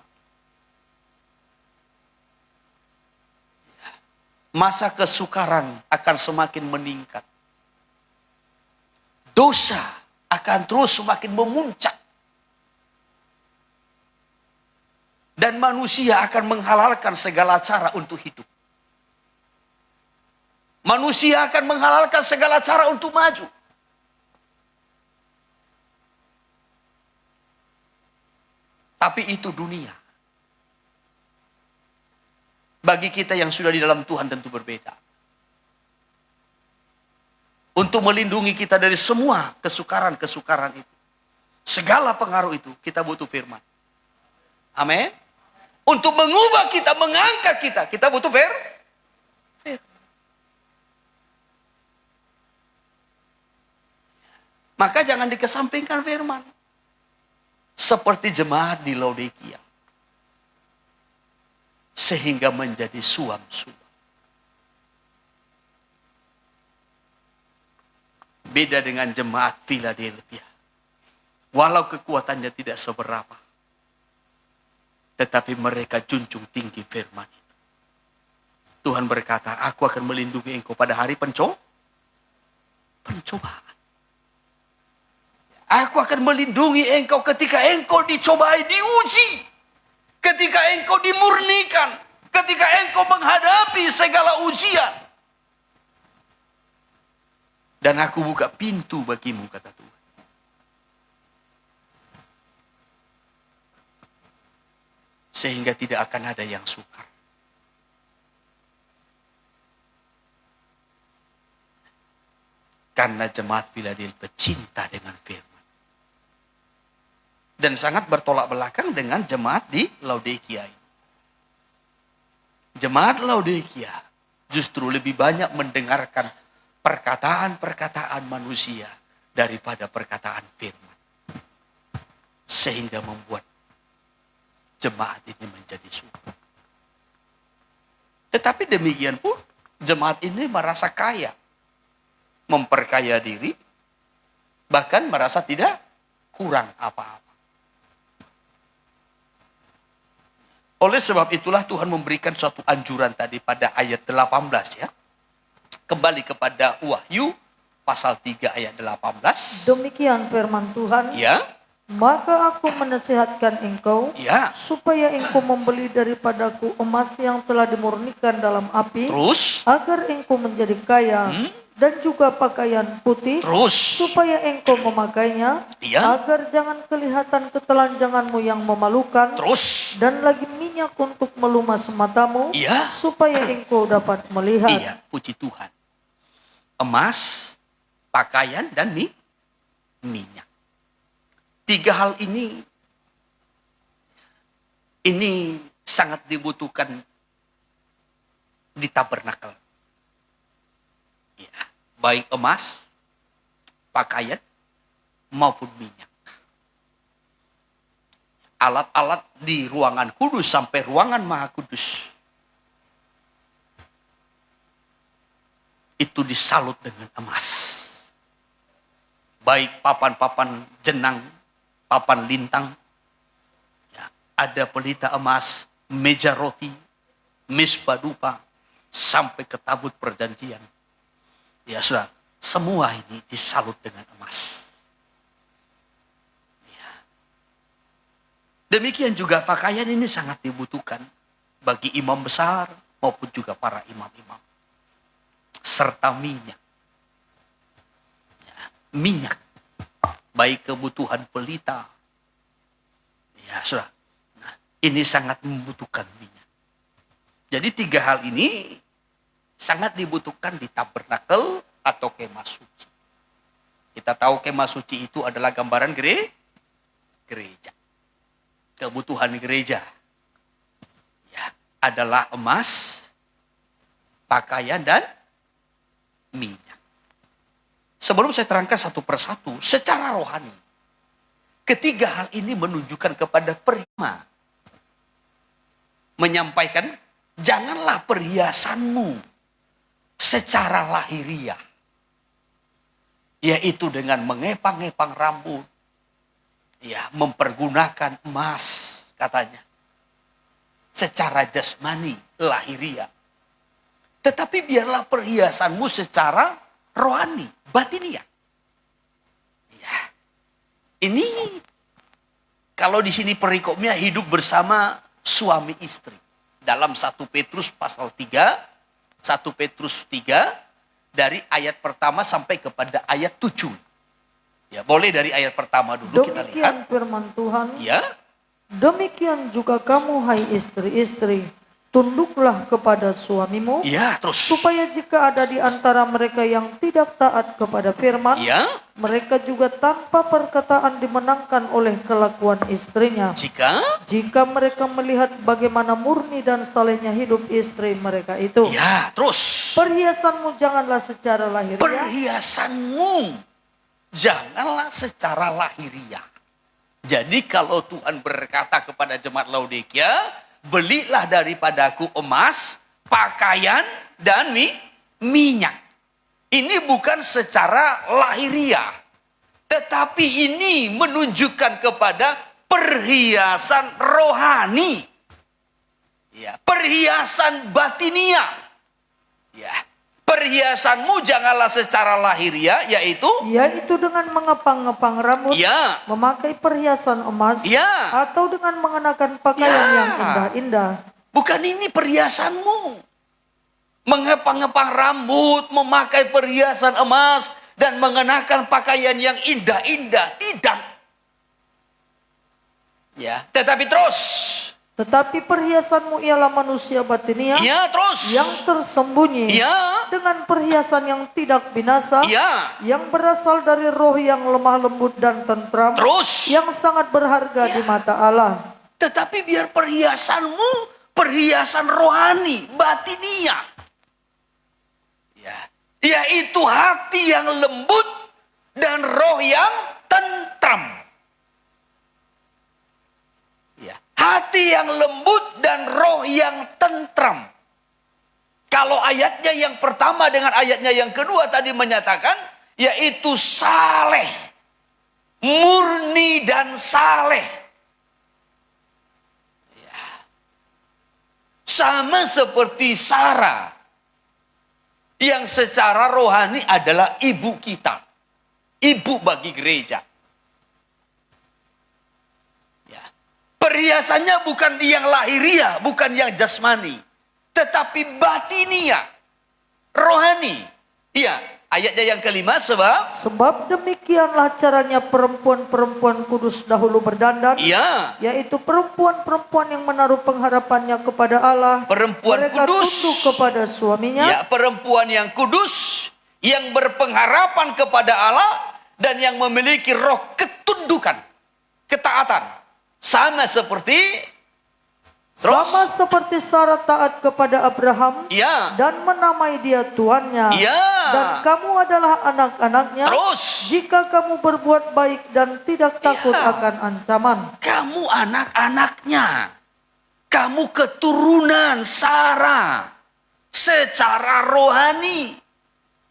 Masa kesukaran akan semakin meningkat. Dosa akan terus semakin memuncak. Dan manusia akan menghalalkan segala cara untuk hidup. Manusia akan menghalalkan segala cara untuk maju. Tapi itu dunia. Bagi kita yang sudah di dalam Tuhan tentu berbeda. Untuk melindungi kita dari semua kesukaran-kesukaran itu. Segala pengaruh itu kita butuh firman. Amin. Untuk mengubah kita, mengangkat kita, kita butuh firman. Maka jangan dikesampingkan firman. Seperti jemaat di Laodikia. Sehingga menjadi suam-suam. Beda dengan jemaat Philadelphia. Walau kekuatannya tidak seberapa. Tetapi mereka junjung tinggi firman itu. Tuhan berkata, aku akan melindungi engkau pada hari pencobaan. Aku akan melindungi engkau ketika engkau dicobai, diuji. Ketika engkau dimurnikan. Ketika engkau menghadapi segala ujian. Dan aku buka pintu bagimu, kata Tuhan. Sehingga tidak akan ada yang sukar. Karena jemaat Philadelphia cinta dengan firman. Dan sangat bertolak belakang dengan jemaat di Laodikia. Jemaat Laodikia justru lebih banyak mendengarkan perkataan-perkataan manusia daripada perkataan firman. Sehingga membuat jemaat ini menjadi subur. Tetapi demikian pun jemaat ini merasa kaya. Memperkaya diri. Bahkan merasa tidak kurang apa-apa. Oleh sebab itulah Tuhan memberikan suatu anjuran tadi pada ayat 18 ya. Kembali kepada Wahyu pasal 3 ayat 18. Demikian firman Tuhan. Ya. Maka aku menasihatkan engkau ya, supaya engkau membeli daripadaku emas yang telah dimurnikan dalam api. Terus? Agar engkau menjadi kaya. dan juga pakaian putih, supaya engkau memakainya, agar jangan kelihatan ketelanjanganmu yang memalukan, dan lagi minyak untuk melumas matamu, supaya engkau dapat melihat. Iya, puji Tuhan. Emas, pakaian, dan minyak. 3 hal ini sangat dibutuhkan di tabernakel. Ya, baik emas, pakaian, maupun minyak. Alat-alat di ruangan kudus sampai ruangan maha kudus itu disalut dengan emas. Baik papan-papan jenang, papan lintang, ya, ada pelita emas, meja roti, misbah dupa, sampai ke tabut perjanjian. Ya sudah, semua ini disalut dengan emas. Ya. Demikian juga pakaian ini sangat dibutuhkan bagi imam besar maupun juga para imam-imam. Serta minyak. Ya, minyak. Baik kebutuhan pelita. Ya sudah. Nah, ini sangat membutuhkan minyak. Jadi 3 hal ini sangat dibutuhkan di tabernakel atau kemah suci. Kita tahu kemah suci itu adalah gambaran gereja. Kebutuhan gereja ya, adalah emas, pakaian, dan minyak. Sebelum saya terangkan satu persatu, secara rohani, ketiga hal ini menunjukkan kepada perima. Menyampaikan, janganlah perhiasanmu secara lahiriah, yaitu dengan mengepang-ngepang rambut, ya, mempergunakan emas, katanya, secara jasmani, lahiriah. Tetapi biarlah perhiasanmu secara rohani, batiniah. Ya. Ini kalau di sini perikopnya hidup bersama suami istri. Dalam 1 Petrus pasal 3, 1 Petrus 3 dari ayat pertama sampai kepada ayat 7. Ya, boleh dari ayat pertama dulu kita lihat. Demikian firman Tuhan. Ya. Demikian juga kamu hai istri-istri, tunduklah kepada suamimu. Ya, terus. Supaya jika ada di antara mereka yang tidak taat kepada firman, ya, mereka juga tanpa perkataan dimenangkan oleh kelakuan istrinya. Jika mereka melihat bagaimana murni dan salehnya hidup istri mereka itu. Ya, terus. Perhiasanmu janganlah secara lahiriah. Perhiasanmu janganlah secara lahiriah. Jadi kalau Tuhan berkata kepada jemaat Laodikia, belilah daripadaku emas, pakaian, dan minyak. Ini bukan secara lahiriah. Tetapi ini menunjukkan kepada perhiasan rohani. Ya, perhiasan batiniah. Ya, perhiasanmu janganlah secara lahiriah, yaitu dengan mengepang-ngepang rambut, ya, memakai perhiasan emas, ya, atau dengan mengenakan pakaian yang indah-indah. Bukan ini perhiasanmu. Mengepang-ngepang rambut, memakai perhiasan emas, dan mengenakan pakaian yang indah-indah. Tidak. Ya, tetapi terus. Tetapi perhiasanmu ialah manusia batiniah, ya, terus, yang tersembunyi, ya, dengan perhiasan yang tidak binasa, ya, yang berasal dari roh yang lemah lembut dan tentram, terus, yang sangat berharga di mata Allah. Tetapi biar perhiasanmu perhiasan rohani, batiniah, ya, yaitu hati yang lembut dan roh yang tentram. Hati yang lembut dan roh yang tentram. Kalau ayatnya yang pertama dengan ayatnya yang kedua tadi menyatakan, yaitu saleh, murni dan saleh. Ya. Sama seperti Sarah, yang secara rohani adalah ibu kita, ibu bagi gereja. Perhiasannya bukan yang lahiriah, bukan yang jasmani, tetapi batiniah, rohani. Iya, Ayatnya yang kelima, sebab demikianlah caranya perempuan-perempuan kudus dahulu berdandan. Iya. Yaitu perempuan-perempuan yang menaruh pengharapannya kepada Allah. Perempuan mereka kudus. tunduk kepada suaminya. Ya, perempuan yang kudus, yang berpengharapan kepada Allah dan yang memiliki roh ketundukan, ketaatan. Sama seperti sama seperti Sarah taat kepada Abraham, ya, dan menamai dia tuannya, ya, dan kamu adalah anak-anaknya, jika kamu berbuat baik dan tidak takut akan ancaman. Kamu anak-anaknya, kamu keturunan Sarah secara rohani,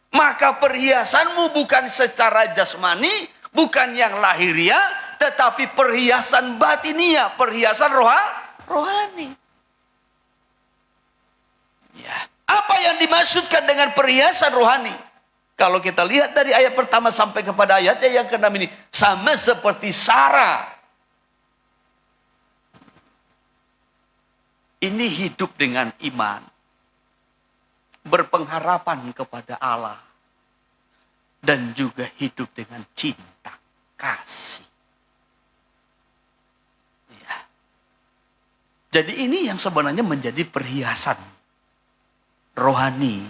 maka perhiasanmu bukan secara jasmani, bukan yang lahiriah, tetapi perhiasan batiniah, perhiasan rohani. Ya. Apa yang dimaksudkan dengan perhiasan rohani? Kalau kita lihat dari ayat pertama sampai kepada ayatnya yang ke-6 ini, sama seperti Sarah. Ini hidup dengan iman, berpengharapan kepada Allah, dan juga hidup dengan cinta kasih. Jadi ini yang sebenarnya menjadi perhiasan rohani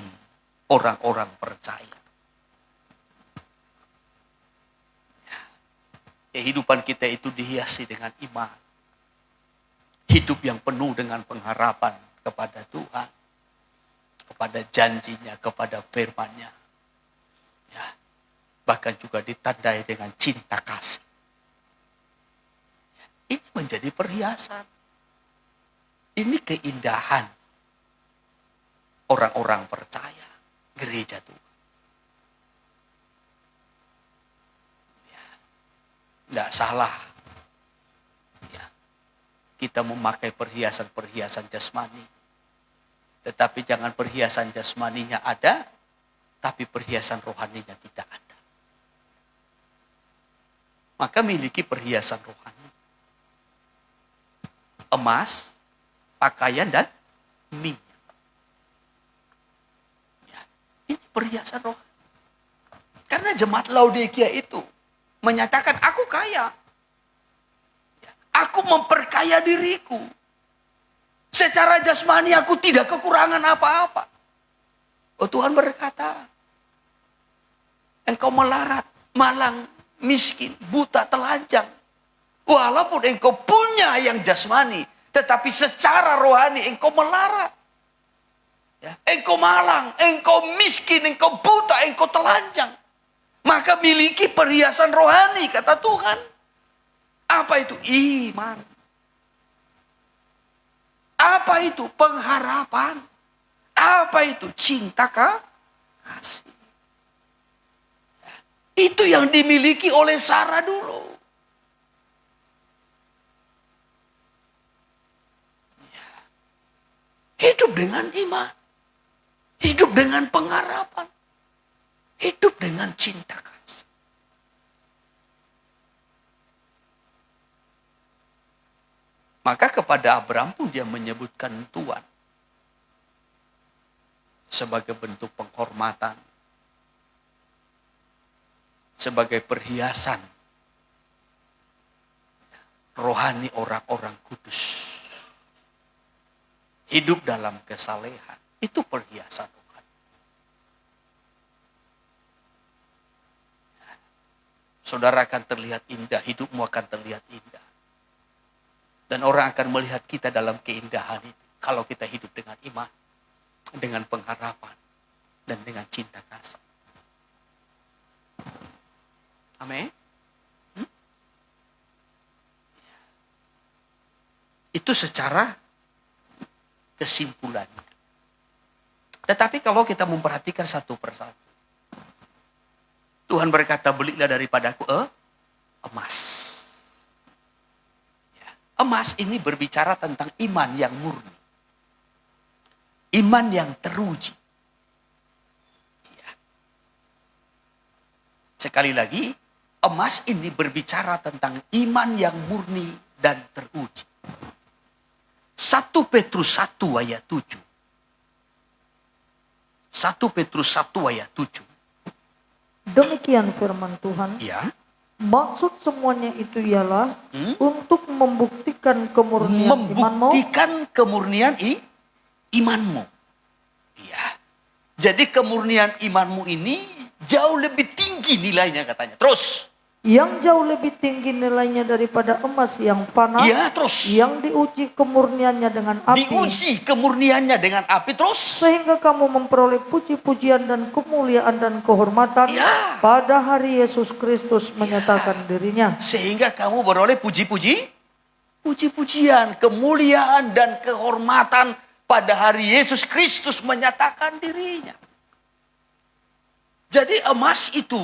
orang-orang percaya. Kehidupan kita itu dihiasi dengan iman. Hidup yang penuh dengan pengharapan kepada Tuhan, kepada janjinya, kepada firman-Nya. Ya. Bahkan juga ditandai dengan cinta kasih. Ini menjadi perhiasan. Ini keindahan orang-orang percaya, gereja Tuhan. Ya, tidak salah. Ya, kita memakai perhiasan-perhiasan jasmani. Tetapi jangan perhiasan jasmaninya ada, tapi perhiasan rohaninya tidak ada. Maka miliki perhiasan rohani. Emas, pakaian, dan minyak. Ya, ini perhiasan roh. Karena jemaat Laodikia itu menyatakan, aku kaya. Ya, aku memperkaya diriku. Secara jasmani aku tidak kekurangan apa-apa. Oh, Tuhan berkata, engkau melarat, malang, miskin, buta, telanjang. Walaupun engkau punya yang jasmani, tetapi secara rohani engkau melarat. Ya, engkau malang, engkau miskin, engkau buta, engkau telanjang. Maka miliki perhiasan rohani, kata Tuhan. Apa itu? Iman. Apa itu? Pengharapan. Apa itu? Cinta kasih. Ya, itu yang dimiliki oleh Sarah dulu. Hidup dengan iman. Hidup dengan pengharapan. Hidup dengan cinta kasih. Maka kepada Abraham pun dia menyebutkan Tuhan. Sebagai bentuk penghormatan. Sebagai perhiasan. Rohani orang-orang kudus. Hidup dalam kesalehan. Itu perhiasan Tuhan. Saudara akan terlihat indah. Hidupmu akan terlihat indah. Dan orang akan melihat kita dalam keindahan itu. Kalau kita hidup dengan iman. Dengan pengharapan. Dan dengan cinta kasih. Amin. Itu secara kesimpulannya. Tetapi kalau kita memperhatikan satu persatu. Tuhan berkata, belilah daripadaku emas. Ya, emas ini berbicara tentang iman yang murni. Iman yang teruji. Ya. Sekali lagi, emas ini berbicara tentang iman yang murni dan teruji. 1 Petrus 1 ayat 7. 1 Petrus 1 ayat 7. Demikian firman Tuhan. Ya. Maksud semuanya itu ialah untuk membuktikan kemurnian imanmu. Membuktikan kemurnian imanmu. Ya. Jadi kemurnian imanmu ini jauh lebih tinggi nilainya katanya. Terus. Yang jauh lebih tinggi nilainya daripada emas yang panas. Ya, terus. Yang diuji kemurniannya dengan api. Diuji kemurniannya dengan api, terus. Sehingga kamu memperoleh puji-pujian dan kemuliaan dan kehormatan. Ya. Pada hari Yesus Kristus menyatakan dirinya. Sehingga kamu beroleh puji-pujian, kemuliaan dan kehormatan pada hari Yesus Kristus menyatakan dirinya. Jadi emas itu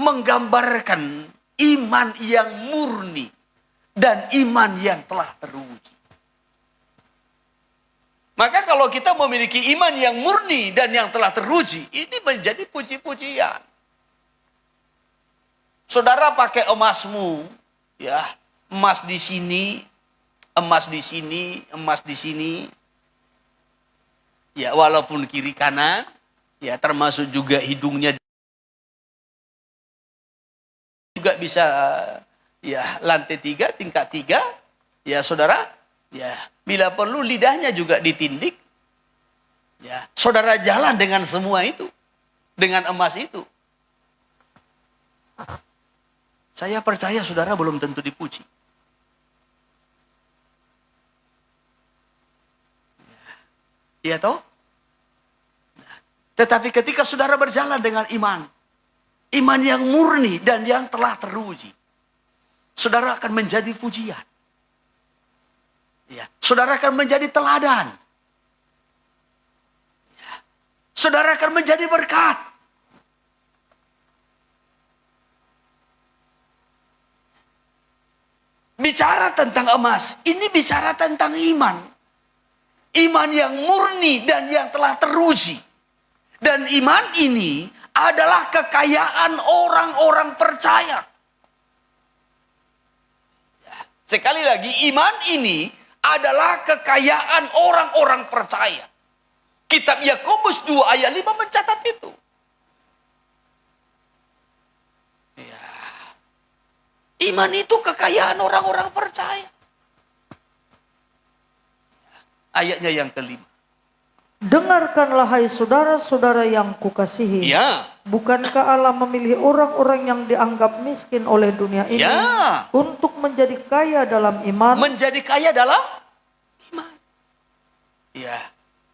menggambarkan iman yang murni dan iman yang telah teruji. Maka kalau kita memiliki iman yang murni dan yang telah teruji, ini menjadi puji-pujian. Saudara pakai emasmu, ya, emas di sini, emas di sini, emas di sini. Ya, walaupun kiri kanan, ya termasuk juga hidungnya juga bisa, ya, lantai 3, tingkat 3, ya saudara, ya, bila perlu lidahnya juga ditindik, ya, saudara jalan dengan semua itu, dengan emas itu. Saya percaya saudara belum tentu dipuji. Iya toh? Tetapi ketika saudara berjalan dengan iman yang murni dan yang telah teruji, saudara akan menjadi pujian. Ya, saudara akan menjadi teladan. Ya, saudara akan menjadi berkat. Bicara tentang emas, ini bicara tentang iman. Iman yang murni dan yang telah teruji. Dan iman ini adalah kekayaan orang-orang percaya. Sekali lagi, iman ini adalah kekayaan orang-orang percaya. Kitab Yakobus 2 ayat 5 mencatat itu. Ya. Iman itu kekayaan orang-orang percaya. Ayatnya yang kelima. Dengarkanlah hai saudara-saudara yang kukasihi. Ya. Bukankah Allah memilih orang-orang yang dianggap miskin oleh dunia ini, ya, untuk menjadi kaya dalam iman? Menjadi kaya dalam iman. Ya.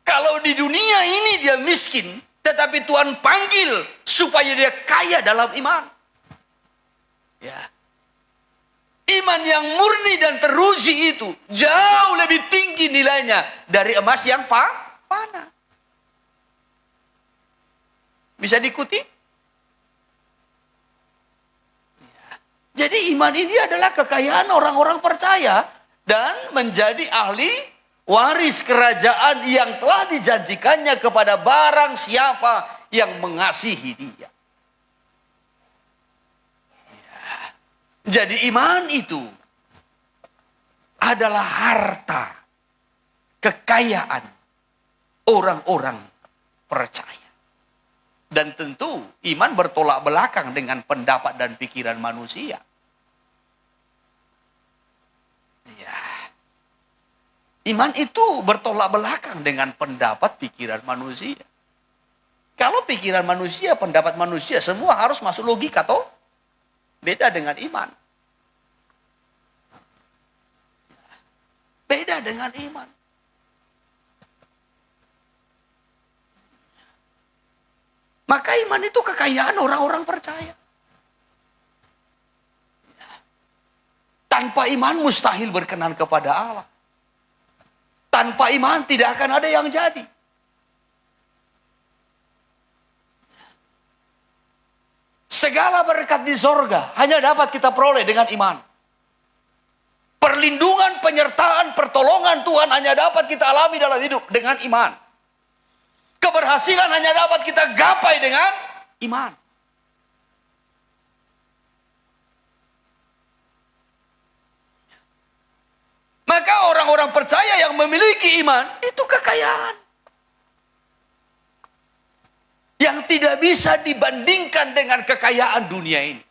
Kalau di dunia ini dia miskin, tetapi Tuhan panggil supaya dia kaya dalam iman. Ya. Iman yang murni dan teruji itu jauh lebih tinggi nilainya dari emas yang panah. Bisa diikuti? Ya. Jadi iman ini adalah kekayaan orang-orang percaya dan menjadi ahli waris kerajaan yang telah dijanjikannya kepada barang siapa yang mengasihi dia. Ya. Jadi iman itu adalah harta, kekayaan orang-orang percaya. Dan tentu iman bertolak belakang dengan pendapat dan pikiran manusia. Ya. Iman itu bertolak belakang dengan pendapat pikiran manusia. Kalau pikiran manusia, pendapat manusia, semua harus masuk logika toh? Beda dengan iman. Beda dengan iman. Maka iman itu kekayaan orang-orang percaya. Tanpa iman mustahil berkenan kepada Allah. Tanpa iman tidak akan ada yang jadi. Segala berkat di sorga hanya dapat kita peroleh dengan iman. Perlindungan, penyertaan, pertolongan Tuhan hanya dapat kita alami dalam hidup dengan iman. Keberhasilan hanya dapat kita gapai dengan iman. Maka orang-orang percaya yang memiliki iman itu kekayaan. yang tidak bisa dibandingkan dengan kekayaan dunia ini.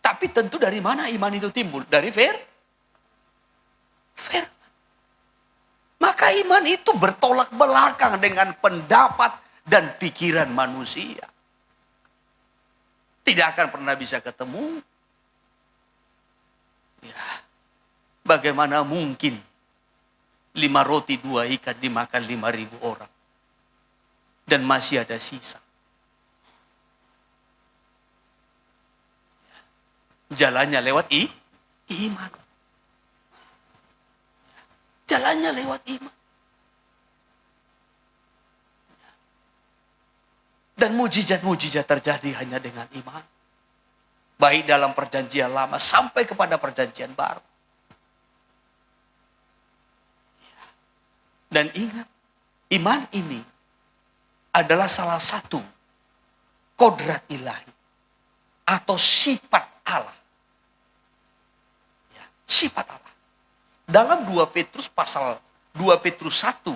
Tapi tentu dari mana iman itu timbul? Dari firman. Maka iman itu bertolak belakang dengan pendapat dan pikiran manusia. Tidak akan pernah bisa ketemu. Ya, bagaimana mungkin 5 roti 2 ikan dimakan 5.000 orang. Dan masih ada sisa. Jalannya lewat iman. Jalannya lewat iman. Dan mujizat-mujizat terjadi hanya dengan iman. Baik dalam perjanjian lama sampai kepada perjanjian baru. Dan ingat, iman ini adalah salah satu kodrat ilahi atau sifat Allah. Ya, sifat Allah. Dalam 2 Petrus pasal 2 Petrus 1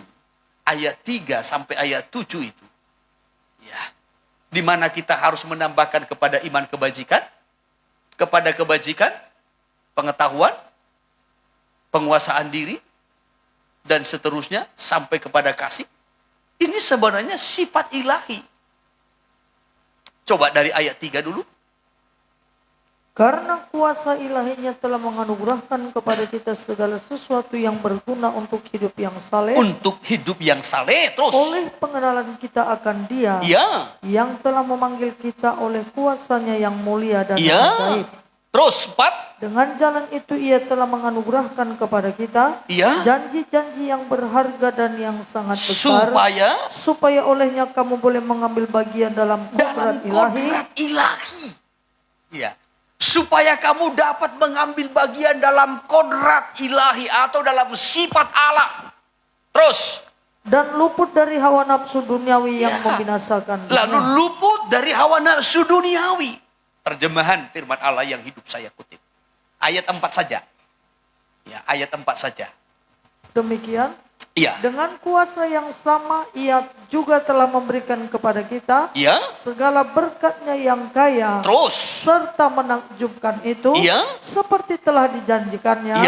ayat 3 sampai ayat 7 itu. Ya, di mana kita harus menambahkan kepada iman kebajikan, kepada kebajikan, pengetahuan, penguasaan diri, dan seterusnya sampai kepada kasih. Ini sebenarnya sifat ilahi. Coba dari ayat 3 dulu. Karena kuasa ilahinya telah menganugerahkan kepada kita segala sesuatu yang berguna untuk hidup yang saleh. Untuk hidup yang saleh, terus. Oleh pengenalan kita akan Dia. Ya. Yang telah memanggil kita oleh kuasanya yang mulia dan ajaib. Terus 4. Dengan jalan itu Ia telah menganugerahkan kepada kita janji-janji yang berharga dan yang sangat besar. Supaya olehnya kamu boleh mengambil bagian dalam kodrat ilahi. Ya. Supaya kamu dapat mengambil bagian dalam kodrat ilahi atau dalam sifat Allah. Terus. Dan luput dari hawa nafsu duniawi yang membinasakan dunia. Lalu luput dari hawa nafsu duniawi. Terjemahan firman Allah yang hidup saya kutip. Ayat 4 saja. Ya, ayat 4 saja. Demikian. Iya. Dengan kuasa yang sama Ia juga telah memberikan kepada kita segala berkat-Nya yang kaya. Terus. Serta menakjubkan itu seperti telah dijanjikannya.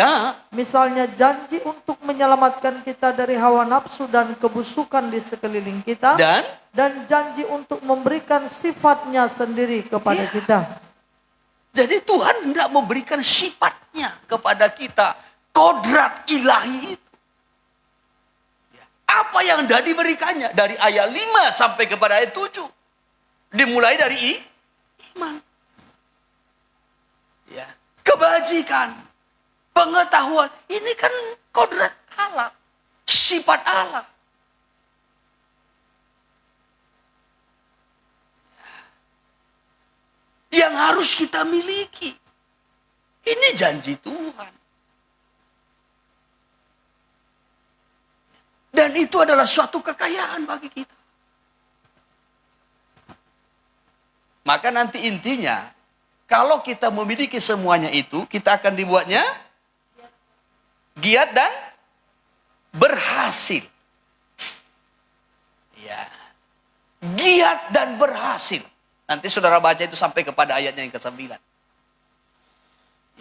Misalnya janji untuk menyelamatkan kita dari hawa nafsu dan kebusukan di sekeliling kita. Dan janji untuk memberikan sifat-Nya sendiri kepada kita. Jadi Tuhan hendak memberikan sifat-Nya kepada kita. Kodrat ilahi itu. Apa yang hendak diberikannya? Dari ayat 5 sampai kepada ayat 7. Dimulai dari iman. Ya. Kebajikan. Pengetahuan. Ini kan kodrat Allah. Sifat Allah. Yang harus kita miliki. Ini janji Tuhan. Dan itu adalah suatu kekayaan bagi kita. Maka nanti intinya, kalau kita memiliki semuanya itu, kita akan dibuatnya giat dan berhasil. Ya. Giat dan berhasil. Nanti saudara baca itu sampai kepada ayatnya yang ke-9.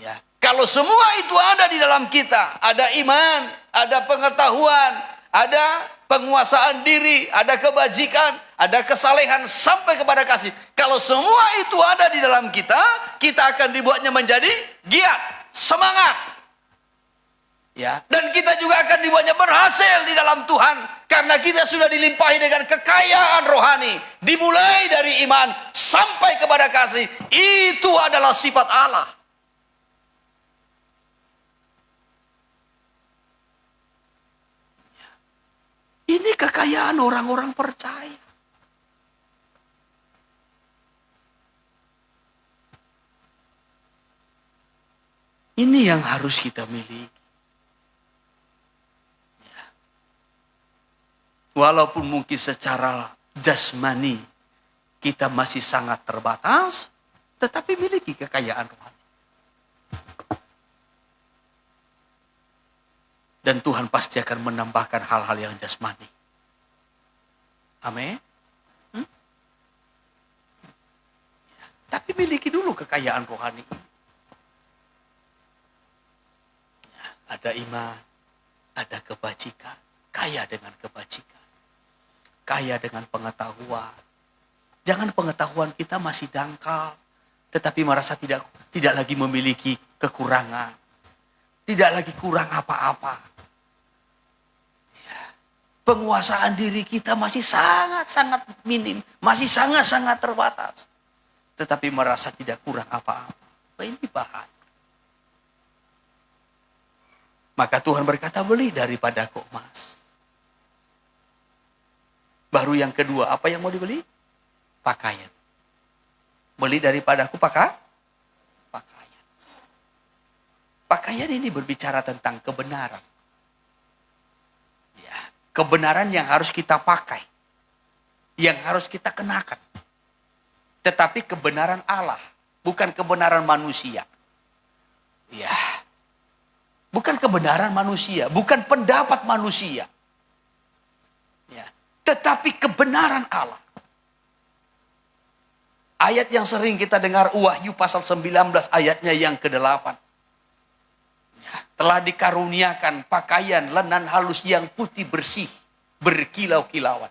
Ya. Kalau semua itu ada di dalam kita, ada iman, ada pengetahuan, ada penguasaan diri, ada kebajikan, ada kesalehan sampai kepada kasih. Kalau semua itu ada di dalam kita, kita akan dibuatnya menjadi giat, semangat. Ya, dan kita juga akan dibuatnya berhasil di dalam Tuhan karena kita sudah dilimpahi dengan kekayaan rohani, dimulai dari iman sampai kepada kasih. Itu adalah sifat Allah. Ini kekayaan orang-orang percaya. Ini yang harus kita miliki. Ya. Walaupun mungkin secara jasmani kita masih sangat terbatas, tetapi miliki kekayaan rohani. Dan Tuhan pasti akan menambahkan hal-hal yang jasmani. Amin. Tapi miliki dulu kekayaan rohani. Ada iman, ada kebajikan, kaya dengan kebajikan, kaya dengan pengetahuan. Jangan pengetahuan kita masih dangkal, tetapi merasa tidak lagi memiliki kekurangan, tidak lagi kurang apa-apa. Penguasaan diri kita masih sangat-sangat minim, masih sangat-sangat terbatas. Tetapi merasa tidak kurang apa-apa. Ini bahaya. Maka Tuhan berkata, beli daripadaku emas. Baru yang kedua, apa yang mau dibeli? Pakaian. Beli daripadaku pakaian. Pakaian ini berbicara tentang kebenaran. Ya, kebenaran yang harus kita pakai. Yang harus kita kenakan. Tetapi kebenaran Allah, bukan kebenaran manusia. Ya, bukan kebenaran manusia, bukan pendapat manusia. Ya, tetapi kebenaran Allah. Ayat yang sering kita dengar, Wahyu pasal 19 ayatnya yang ke-8. Ya, telah dikaruniakan pakaian lenan halus yang putih bersih, berkilau-kilauan.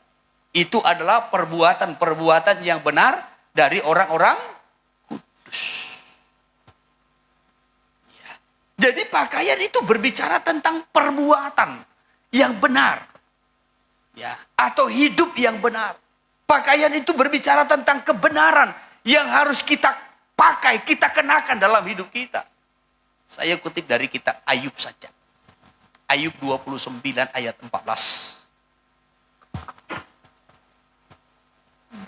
Itu adalah perbuatan-perbuatan yang benar dari orang-orang kudus. Ya. Jadi pakaian itu berbicara tentang perbuatan yang benar. Ya. Atau hidup yang benar. Pakaian itu berbicara tentang kebenaran yang harus kita pakai, kita kenakan dalam hidup kita. Saya kutip dari kitab Ayub saja. Ayub 29 ayat 14.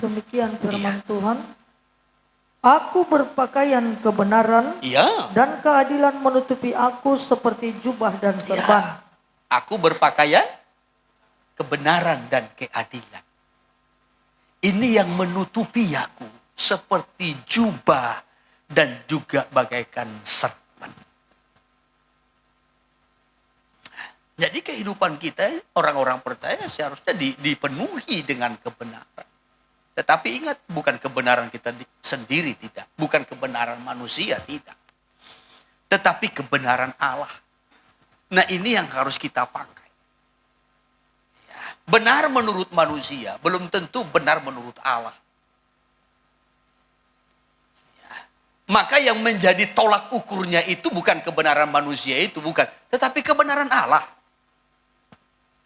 Demikian firman Tuhan. Aku berpakaian kebenaran dan keadilan menutupi aku seperti jubah dan serban. Ya. Aku berpakaian kebenaran dan keadilan. Ini yang menutupi aku seperti jubah dan juga bagaikan serban. Jadi kehidupan kita, orang-orang percaya seharusnya dipenuhi dengan kebenaran. Tetapi ingat, bukan kebenaran kita sendiri, tidak. Bukan kebenaran manusia, tidak. Tetapi kebenaran Allah. Nah, ini yang harus kita pakai. Ya, benar menurut manusia, belum tentu benar menurut Allah. Ya, maka yang menjadi tolak ukurnya itu bukan kebenaran manusia itu, bukan. Tetapi kebenaran Allah.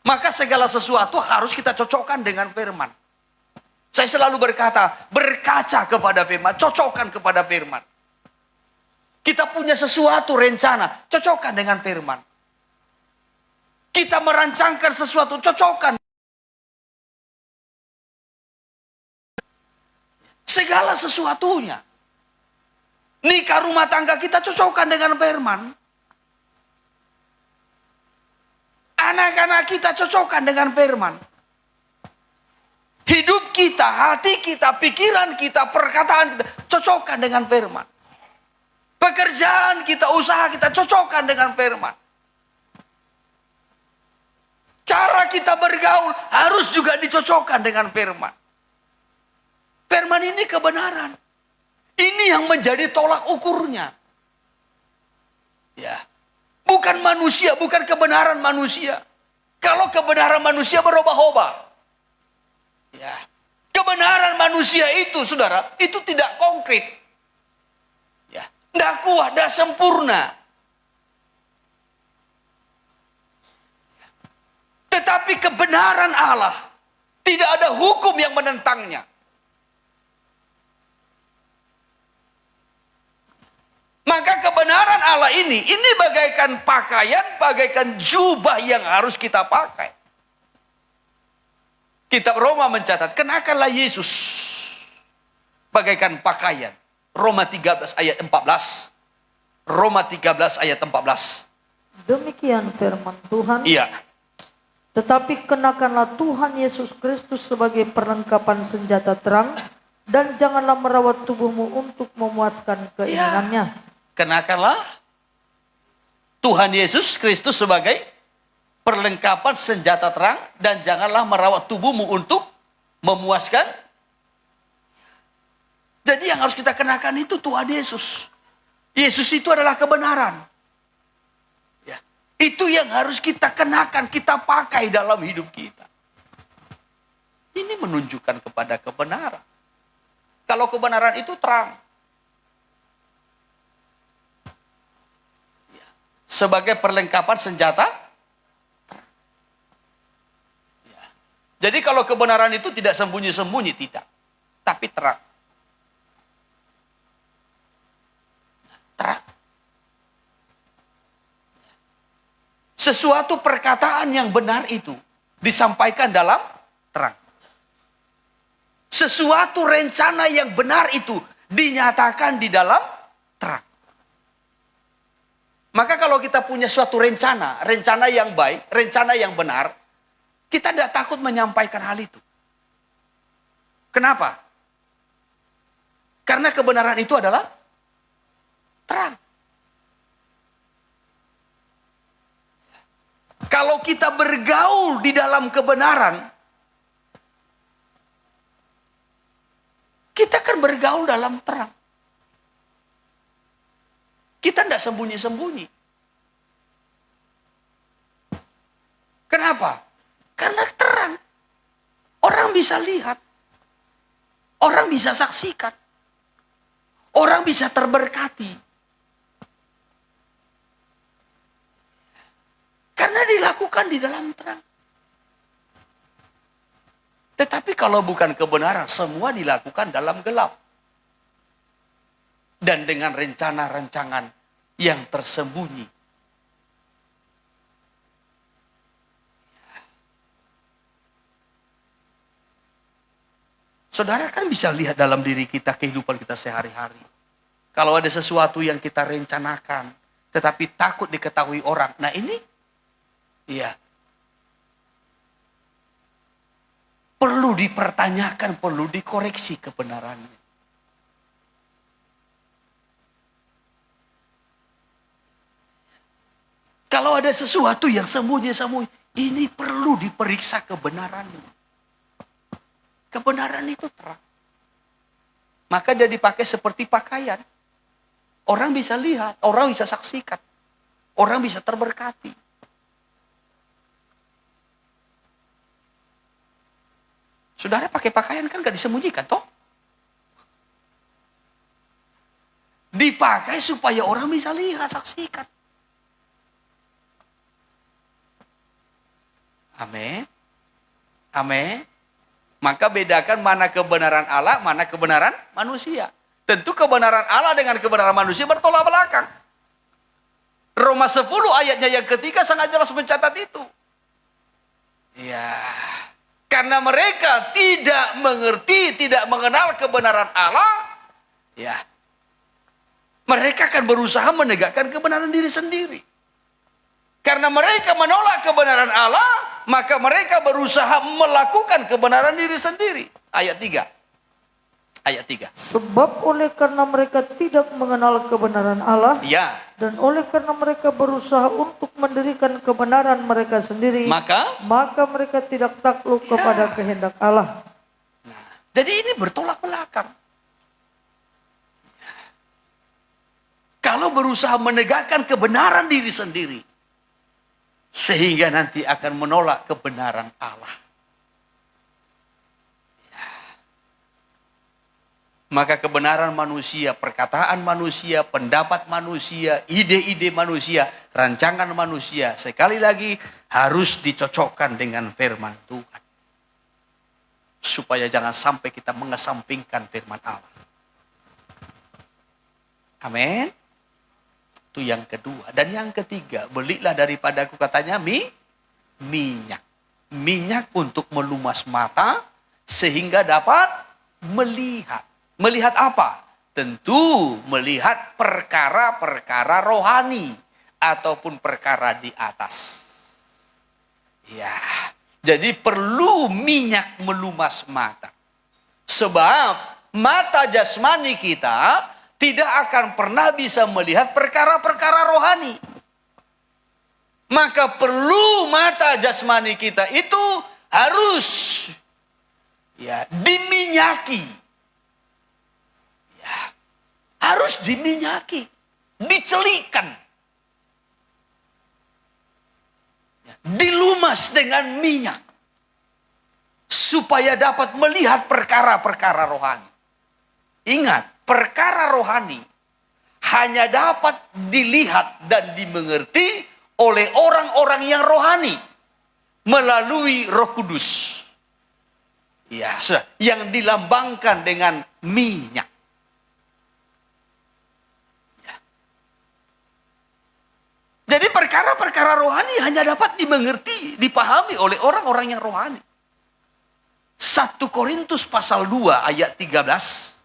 Maka segala sesuatu harus kita cocokkan dengan firman. Saya selalu berkata, berkaca kepada firman, cocokkan kepada firman. Kita punya sesuatu rencana, cocokkan dengan firman. Kita merancangkan sesuatu, cocokkan. Segala sesuatunya. Nikah rumah tangga kita cocokkan dengan firman. Anak-anak kita cocokkan dengan firman. Hidup kita, hati kita, pikiran kita, perkataan kita, cocokkan dengan firman. Pekerjaan kita, usaha kita, cocokkan dengan firman. Cara kita bergaul harus juga dicocokkan dengan firman. Firman ini kebenaran. Ini yang menjadi tolak ukurnya. Ya, bukan manusia, bukan kebenaran manusia. Kalau kebenaran manusia berubah-ubah. Ya, kebenaran manusia itu, saudara, itu tidak konkret. Ya, tidak kuat, tidak sempurna. Tetapi kebenaran Allah, tidak ada hukum yang menentangnya. Maka kebenaran Allah ini bagaikan pakaian, bagaikan jubah yang harus kita pakai. Kitab Roma mencatat, kenakanlah Yesus bagaikan pakaian. Roma 13 ayat 14. Roma 13 ayat 14. Demikian firman Tuhan. Iya. Tetapi kenakanlah Tuhan Yesus Kristus sebagai perlengkapan senjata terang, dan janganlah merawat tubuhmu untuk memuaskan keinginannya. Ya. Kenakanlah Tuhan Yesus Kristus sebagai perlengkapan senjata terang, dan janganlah merawat tubuhmu untuk Memuaskan. Jadi yang harus kita kenakan itu Tuhan Yesus. Yesus itu adalah kebenaran. Ya. Itu yang harus kita kenakan, kita pakai dalam hidup kita. Ini menunjukkan kepada kebenaran. Kalau kebenaran itu terang. Ya. Sebagai perlengkapan senjata. Ya. Jadi kalau kebenaran itu tidak sembunyi-sembunyi, tidak. Tapi terang. Terang. Sesuatu perkataan yang benar itu disampaikan dalam terang. Sesuatu rencana yang benar itu dinyatakan di dalam terang. Maka kalau kita punya suatu rencana yang baik, rencana yang benar, kita tidak takut menyampaikan hal itu. Kenapa? Karena kebenaran itu adalah terang. Kalau kita bergaul di dalam kebenaran, kita kan bergaul dalam terang. Kita tidak sembunyi-sembunyi. Kenapa? Karena terang. Orang bisa lihat. Orang bisa saksikan. Orang bisa terberkati. Karena dilakukan di dalam terang. Tetapi kalau bukan kebenaran, semua dilakukan dalam gelap. Dan dengan rencana-rencangan yang tersembunyi. Saudara kan bisa lihat dalam diri kita, kehidupan kita sehari-hari. Kalau ada sesuatu yang kita rencanakan, tetapi takut diketahui orang. Nah ini, iya. Perlu dipertanyakan, perlu dikoreksi kebenarannya. Kalau ada sesuatu yang sembunyi-sembunyi, ini perlu diperiksa kebenarannya. Kebenaran itu terang. Maka dia dipakai seperti pakaian. Orang bisa lihat, orang bisa saksikan. Orang bisa terberkati. Saudara pakai pakaian kan gak disembunyikan toh? Dipakai supaya orang bisa lihat, saksikan. Amin. Amin. Maka bedakan mana kebenaran Allah, mana kebenaran manusia. Tentu kebenaran Allah dengan kebenaran manusia bertolak belakang. Roma 10 ayatnya yang ketiga sangat jelas mencatat itu. Ya. Karena mereka tidak mengerti, tidak mengenal kebenaran Allah, ya, mereka akan berusaha menegakkan kebenaran diri sendiri. Karena mereka menolak kebenaran Allah, maka mereka berusaha melakukan kebenaran diri sendiri. Ayat 3. Ayat 3. Sebab oleh karena mereka tidak mengenal kebenaran Allah, ya, dan oleh karena mereka berusaha untuk mendirikan kebenaran mereka sendiri, maka mereka tidak takluk kepada kehendak Allah. Nah, jadi ini bertolak belakang. Kalau berusaha menegakkan kebenaran diri sendiri, sehingga nanti akan menolak kebenaran Allah. Maka kebenaran manusia, perkataan manusia, pendapat manusia, ide-ide manusia, rancangan manusia, sekali lagi harus dicocokkan dengan firman Tuhan. Supaya jangan sampai kita mengesampingkan firman Allah. Amin. Itu yang kedua. Dan yang ketiga, belilah daripadaku katanya minyak. Minyak untuk melumas mata sehingga dapat melihat. Melihat apa? Tentu melihat perkara-perkara rohani ataupun perkara di atas. Ya, jadi perlu minyak melumas mata. Sebab mata jasmani kita tidak akan pernah bisa melihat perkara-perkara rohani. Maka perlu mata jasmani kita itu harus Ya, diminyaki. Ya, harus diminyaki, dicelikan. Ya, dilumas dengan minyak supaya dapat melihat perkara-perkara rohani. Ingat, perkara rohani hanya dapat dilihat dan dimengerti oleh orang-orang yang rohani melalui Roh Kudus. Ya, sudah, yang dilambangkan dengan minyak. Ya. Jadi perkara-perkara rohani hanya dapat dimengerti, dipahami oleh orang-orang yang rohani. 1 Korintus pasal 2 ayat 13.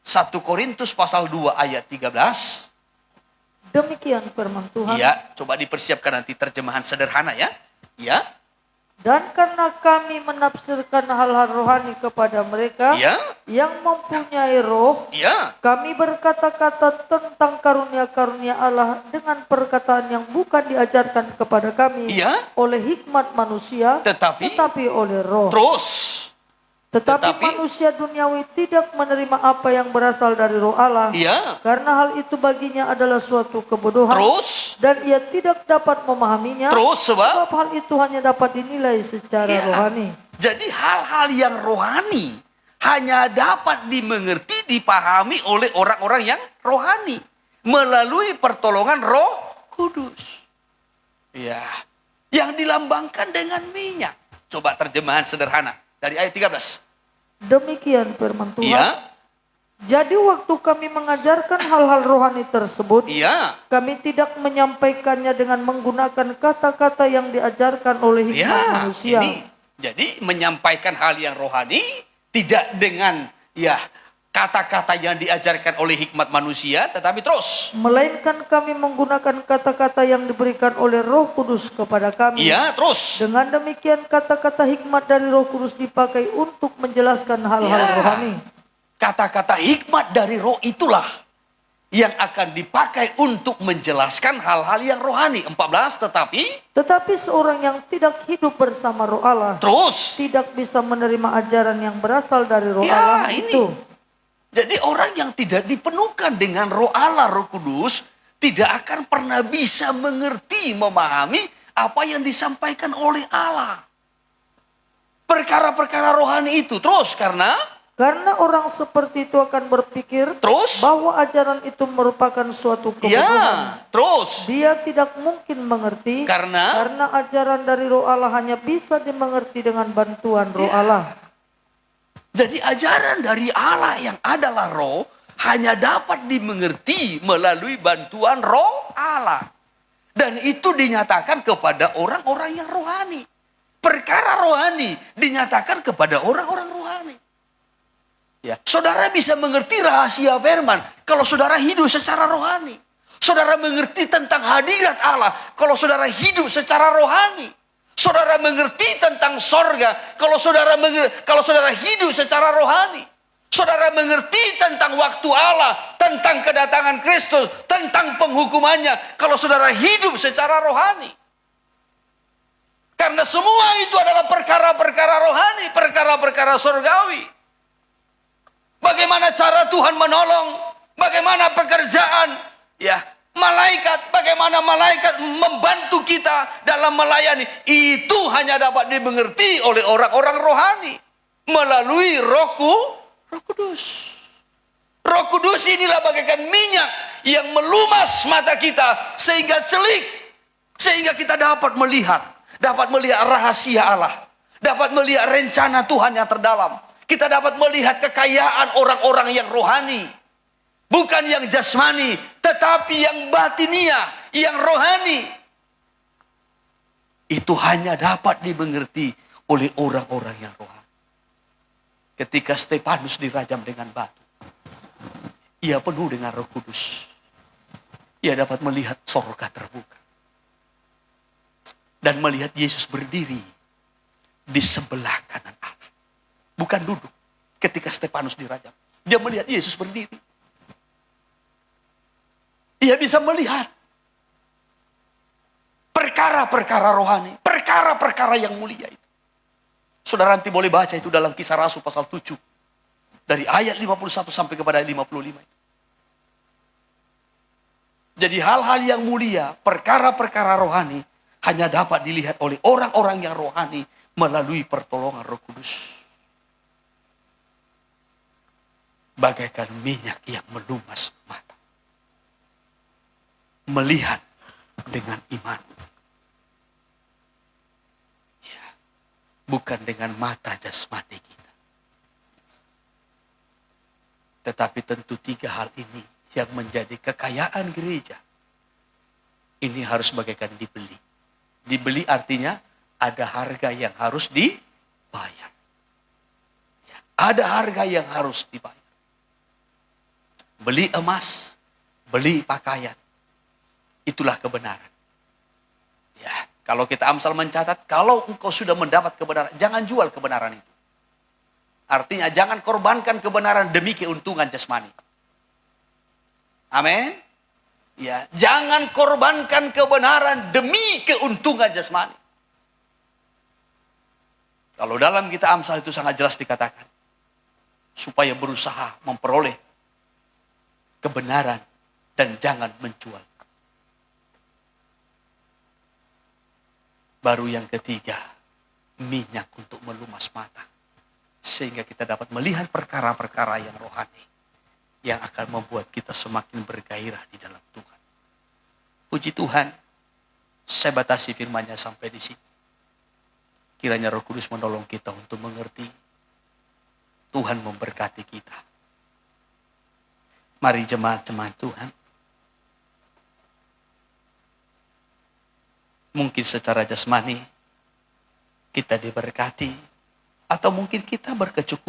1 Korintus pasal 2 ayat 13. Demikian firman Tuhan. Ya, coba dipersiapkan nanti terjemahan sederhana ya. Ya. Dan karena kami menafsirkan hal-hal rohani kepada mereka yang mempunyai roh, kami berkata-kata tentang karunia-karunia Allah dengan perkataan yang bukan diajarkan kepada kami oleh hikmat manusia, tetapi oleh roh. Tetapi manusia duniawi tidak menerima apa yang berasal dari roh Allah. Karena hal itu baginya adalah suatu kebodohan. Dan ia tidak dapat memahaminya. Sebab hal itu hanya dapat dinilai secara rohani. Jadi hal-hal yang rohani hanya dapat dimengerti, dipahami oleh orang-orang yang rohani. Melalui pertolongan Roh Kudus. Ya, yang dilambangkan dengan minyak. Coba terjemahan sederhana. Dari ayat 13. Demikian firman Tuhan. Jadi waktu kami mengajarkan hal-hal rohani tersebut, kami tidak menyampaikannya dengan menggunakan kata-kata yang diajarkan oleh hikmat manusia. Jadi menyampaikan hal yang rohani tidak dengan kata-kata yang diajarkan oleh hikmat manusia, tetapi terus. Melainkan kami menggunakan kata-kata yang diberikan oleh Roh Kudus kepada kami. Terus. Dengan demikian kata-kata hikmat dari Roh Kudus dipakai untuk menjelaskan hal-hal rohani. Kata-kata hikmat dari Roh itulah yang akan dipakai untuk menjelaskan hal-hal yang rohani. 14, Tetapi seorang yang tidak hidup bersama Roh Allah, tidak bisa menerima ajaran yang berasal dari Roh Allah itu. Jadi orang yang tidak dipenuhkan dengan Roh Allah, Roh Kudus, tidak akan pernah bisa mengerti, memahami apa yang disampaikan oleh Allah. Perkara-perkara rohani itu. Terus karena orang seperti itu akan berpikir bahwa ajaran itu merupakan suatu kebodohan. Dia tidak mungkin mengerti karena ajaran dari Roh Allah hanya bisa dimengerti dengan bantuan Roh Allah. Jadi ajaran dari Allah yang adalah roh hanya dapat dimengerti melalui bantuan Roh Allah. Dan itu dinyatakan kepada orang-orang yang rohani. Perkara rohani dinyatakan kepada orang-orang rohani. Ya, saudara bisa mengerti rahasia firman kalau saudara hidup secara rohani. Saudara mengerti tentang hadirat Allah kalau saudara hidup secara rohani. Saudara mengerti tentang sorga kalau saudara hidup secara rohani. Saudara mengerti tentang waktu Allah, tentang kedatangan Kristus, tentang penghukumannya kalau saudara hidup secara rohani. Karena semua itu adalah perkara-perkara rohani, perkara-perkara sorgawi. Bagaimana cara Tuhan menolong, bagaimana pekerjaan, malaikat, bagaimana malaikat membantu kita dalam melayani. Itu hanya dapat dimengerti oleh orang-orang rohani. Melalui Roh Kudus. Roh Kudus inilah bagaikan minyak yang melumas mata kita. Sehingga celik. Sehingga kita dapat melihat rahasia Allah. Dapat melihat rencana Tuhan yang terdalam. Kita dapat melihat kekayaan orang-orang yang rohani. Bukan yang jasmani, tetapi yang batinia, yang rohani. Itu hanya dapat dimengerti oleh orang-orang yang rohani. Ketika Stefanus dirajam dengan batu, ia penuh dengan Roh Kudus. Ia dapat melihat sorga terbuka. Dan melihat Yesus berdiri di sebelah kanan Allah. Bukan duduk ketika Stefanus dirajam. Dia melihat Yesus berdiri. Ia bisa melihat perkara-perkara rohani, perkara-perkara yang mulia itu. Saudara nanti boleh baca itu dalam Kisah Rasul pasal 7. Dari ayat 51 sampai kepada ayat 55. Jadi hal-hal yang mulia, perkara-perkara rohani, hanya dapat dilihat oleh orang-orang yang rohani melalui pertolongan Roh Kudus. Bagaikan minyak yang melumas mata. Melihat dengan iman. Ya, bukan dengan mata jasmani kita. Tetapi tentu 3 hal ini yang menjadi kekayaan gereja. Ini harus bagaikan dibeli. Dibeli artinya ada harga yang harus dibayar. Ya, ada harga yang harus dibayar. Beli emas, beli pakaian. Itulah kebenaran. Ya, kalau kita Amsal mencatat, kalau engkau sudah mendapat kebenaran, jangan jual kebenaran itu. Artinya jangan korbankan kebenaran demi keuntungan jasmani. Amin. Ya, jangan korbankan kebenaran demi keuntungan jasmani. Kalau dalam kitab Amsal itu sangat jelas dikatakan, supaya berusaha memperoleh kebenaran dan jangan menjual. Baru yang ketiga, minyak untuk melumas mata. Sehingga kita dapat melihat perkara-perkara yang rohani. Yang akan membuat kita semakin bergairah di dalam Tuhan. Puji Tuhan, saya batasi firman-Nya sampai di sini. Kiranya Roh Kudus menolong kita untuk mengerti. Tuhan memberkati kita. Mari jemaat-jemaat Tuhan. Mungkin secara jasmani kita diberkati. Atau mungkin kita berkecukupan.